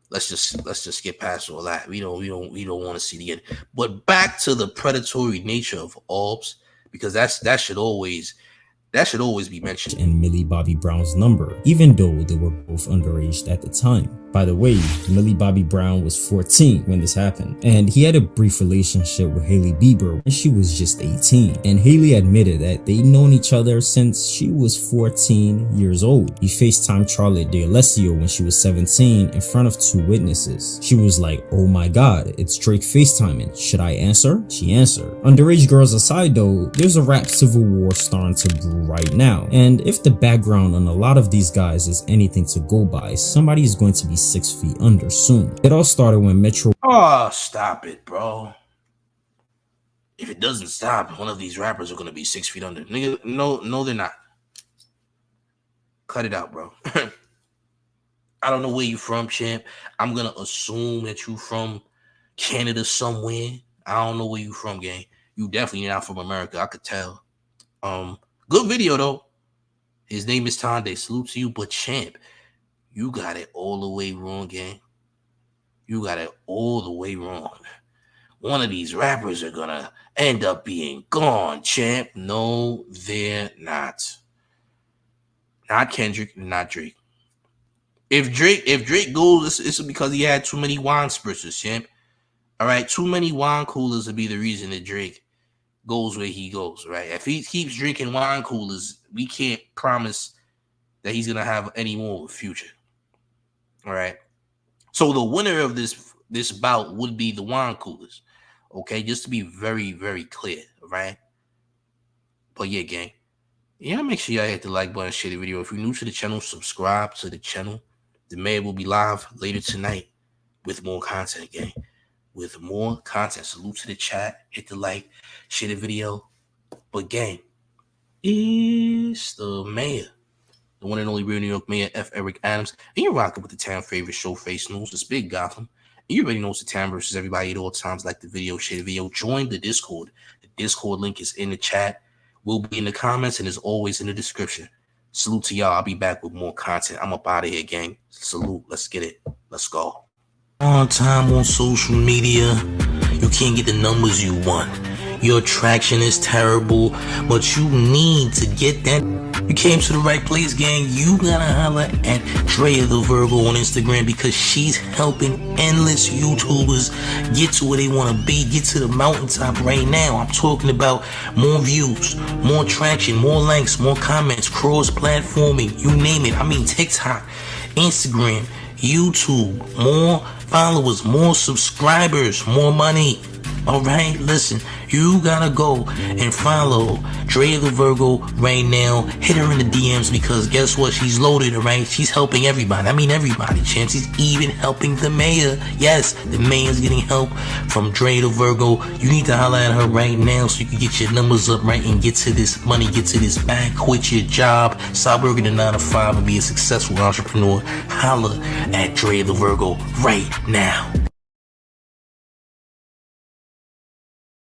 Let's just get past all that. We don't want to see the end. But back to the predatory nature of Orbs, because that should always be mentioned. And Millie Bobby Brown's number, even though they were both underage at the time. By the way, Millie Bobby Brown was 14 when this happened, and he had a brief relationship with Hailey Bieber when she was just 18, and Hailey admitted that they'd known each other since she was 14 years old. He FaceTimed Charlotte D'Alessio when she was 17 in front of 2 witnesses. She was like, "Oh my god, it's Drake FaceTiming. Should I answer?" She answered. Underage girls aside though, there's a rap civil war starting to brew right now, and if the background on a lot of these guys is anything to go by, somebody is going to be 6 feet under soon. It all started when Metro— Oh, stop it, bro. If it doesn't stop, one of these rappers are gonna be 6 feet under. Nigga, no, they're not. Cut it out, bro. I don't know where you from, champ. I'm gonna assume that you from Canada somewhere. I don't know where you from, gang. You definitely not from America. I could tell. Good video though. His name is Tonde. Salute to you, but champ, you got it all the way wrong, gang. You got it all the way wrong. One of these rappers are gonna end up being gone, champ. No, they're not. Not Kendrick, not Drake. If Drake goes, it's because he had too many wine spritzers, champ. All right, too many wine coolers would be the reason that Drake goes where he goes, right? If he keeps drinking wine coolers, we can't promise that he's gonna have any more of a future. All right. So the winner of this bout would be the wine coolers. Okay, just to be very, very clear, right? But yeah, gang. Yeah, make sure y'all hit the like button, share the video. If you're new to the channel, subscribe to the channel. The mayor will be live later tonight with more content, gang. With more content. Salute to the chat. Hit the like, share the video. But gang, it's the mayor. The one and only real New York Mayor, F. Eric Adams. And you're rocking with the town favorite Showface News. It's Big Gotham. And you already know it's the town versus everybody at all times. Like the video, share the video. Join the Discord. The Discord link is in the chat. Will be in the comments and is always in the description. Salute to y'all. I'll be back with more content. I'm up out of here, gang. Salute. Let's get it. Let's go. On time on social media, you can't get the numbers you want. Your traction is terrible, but you need to get that. You came to the right place, gang. You gotta holler at Drea the Virgo on Instagram because she's helping endless YouTubers get to where they want to be, get to the mountaintop right now. I'm talking about more views, more traction, more likes, more comments, cross-platforming, you name it. I mean TikTok, Instagram, YouTube, more followers, more subscribers, more money. All right, listen, you gotta go and follow Drea the Virgo right now. Hit her in the DMs because guess what? She's loaded, all right? She's helping everybody. I mean, everybody, champ. She's even helping the mayor. Yes, the mayor's getting help from Drea the Virgo. You need to holler at her right now so you can get your numbers up, right? And get to this money, get to this bag, quit your job, stop working a 9 to 5 and be a successful entrepreneur. Holler at Drea the Virgo right now.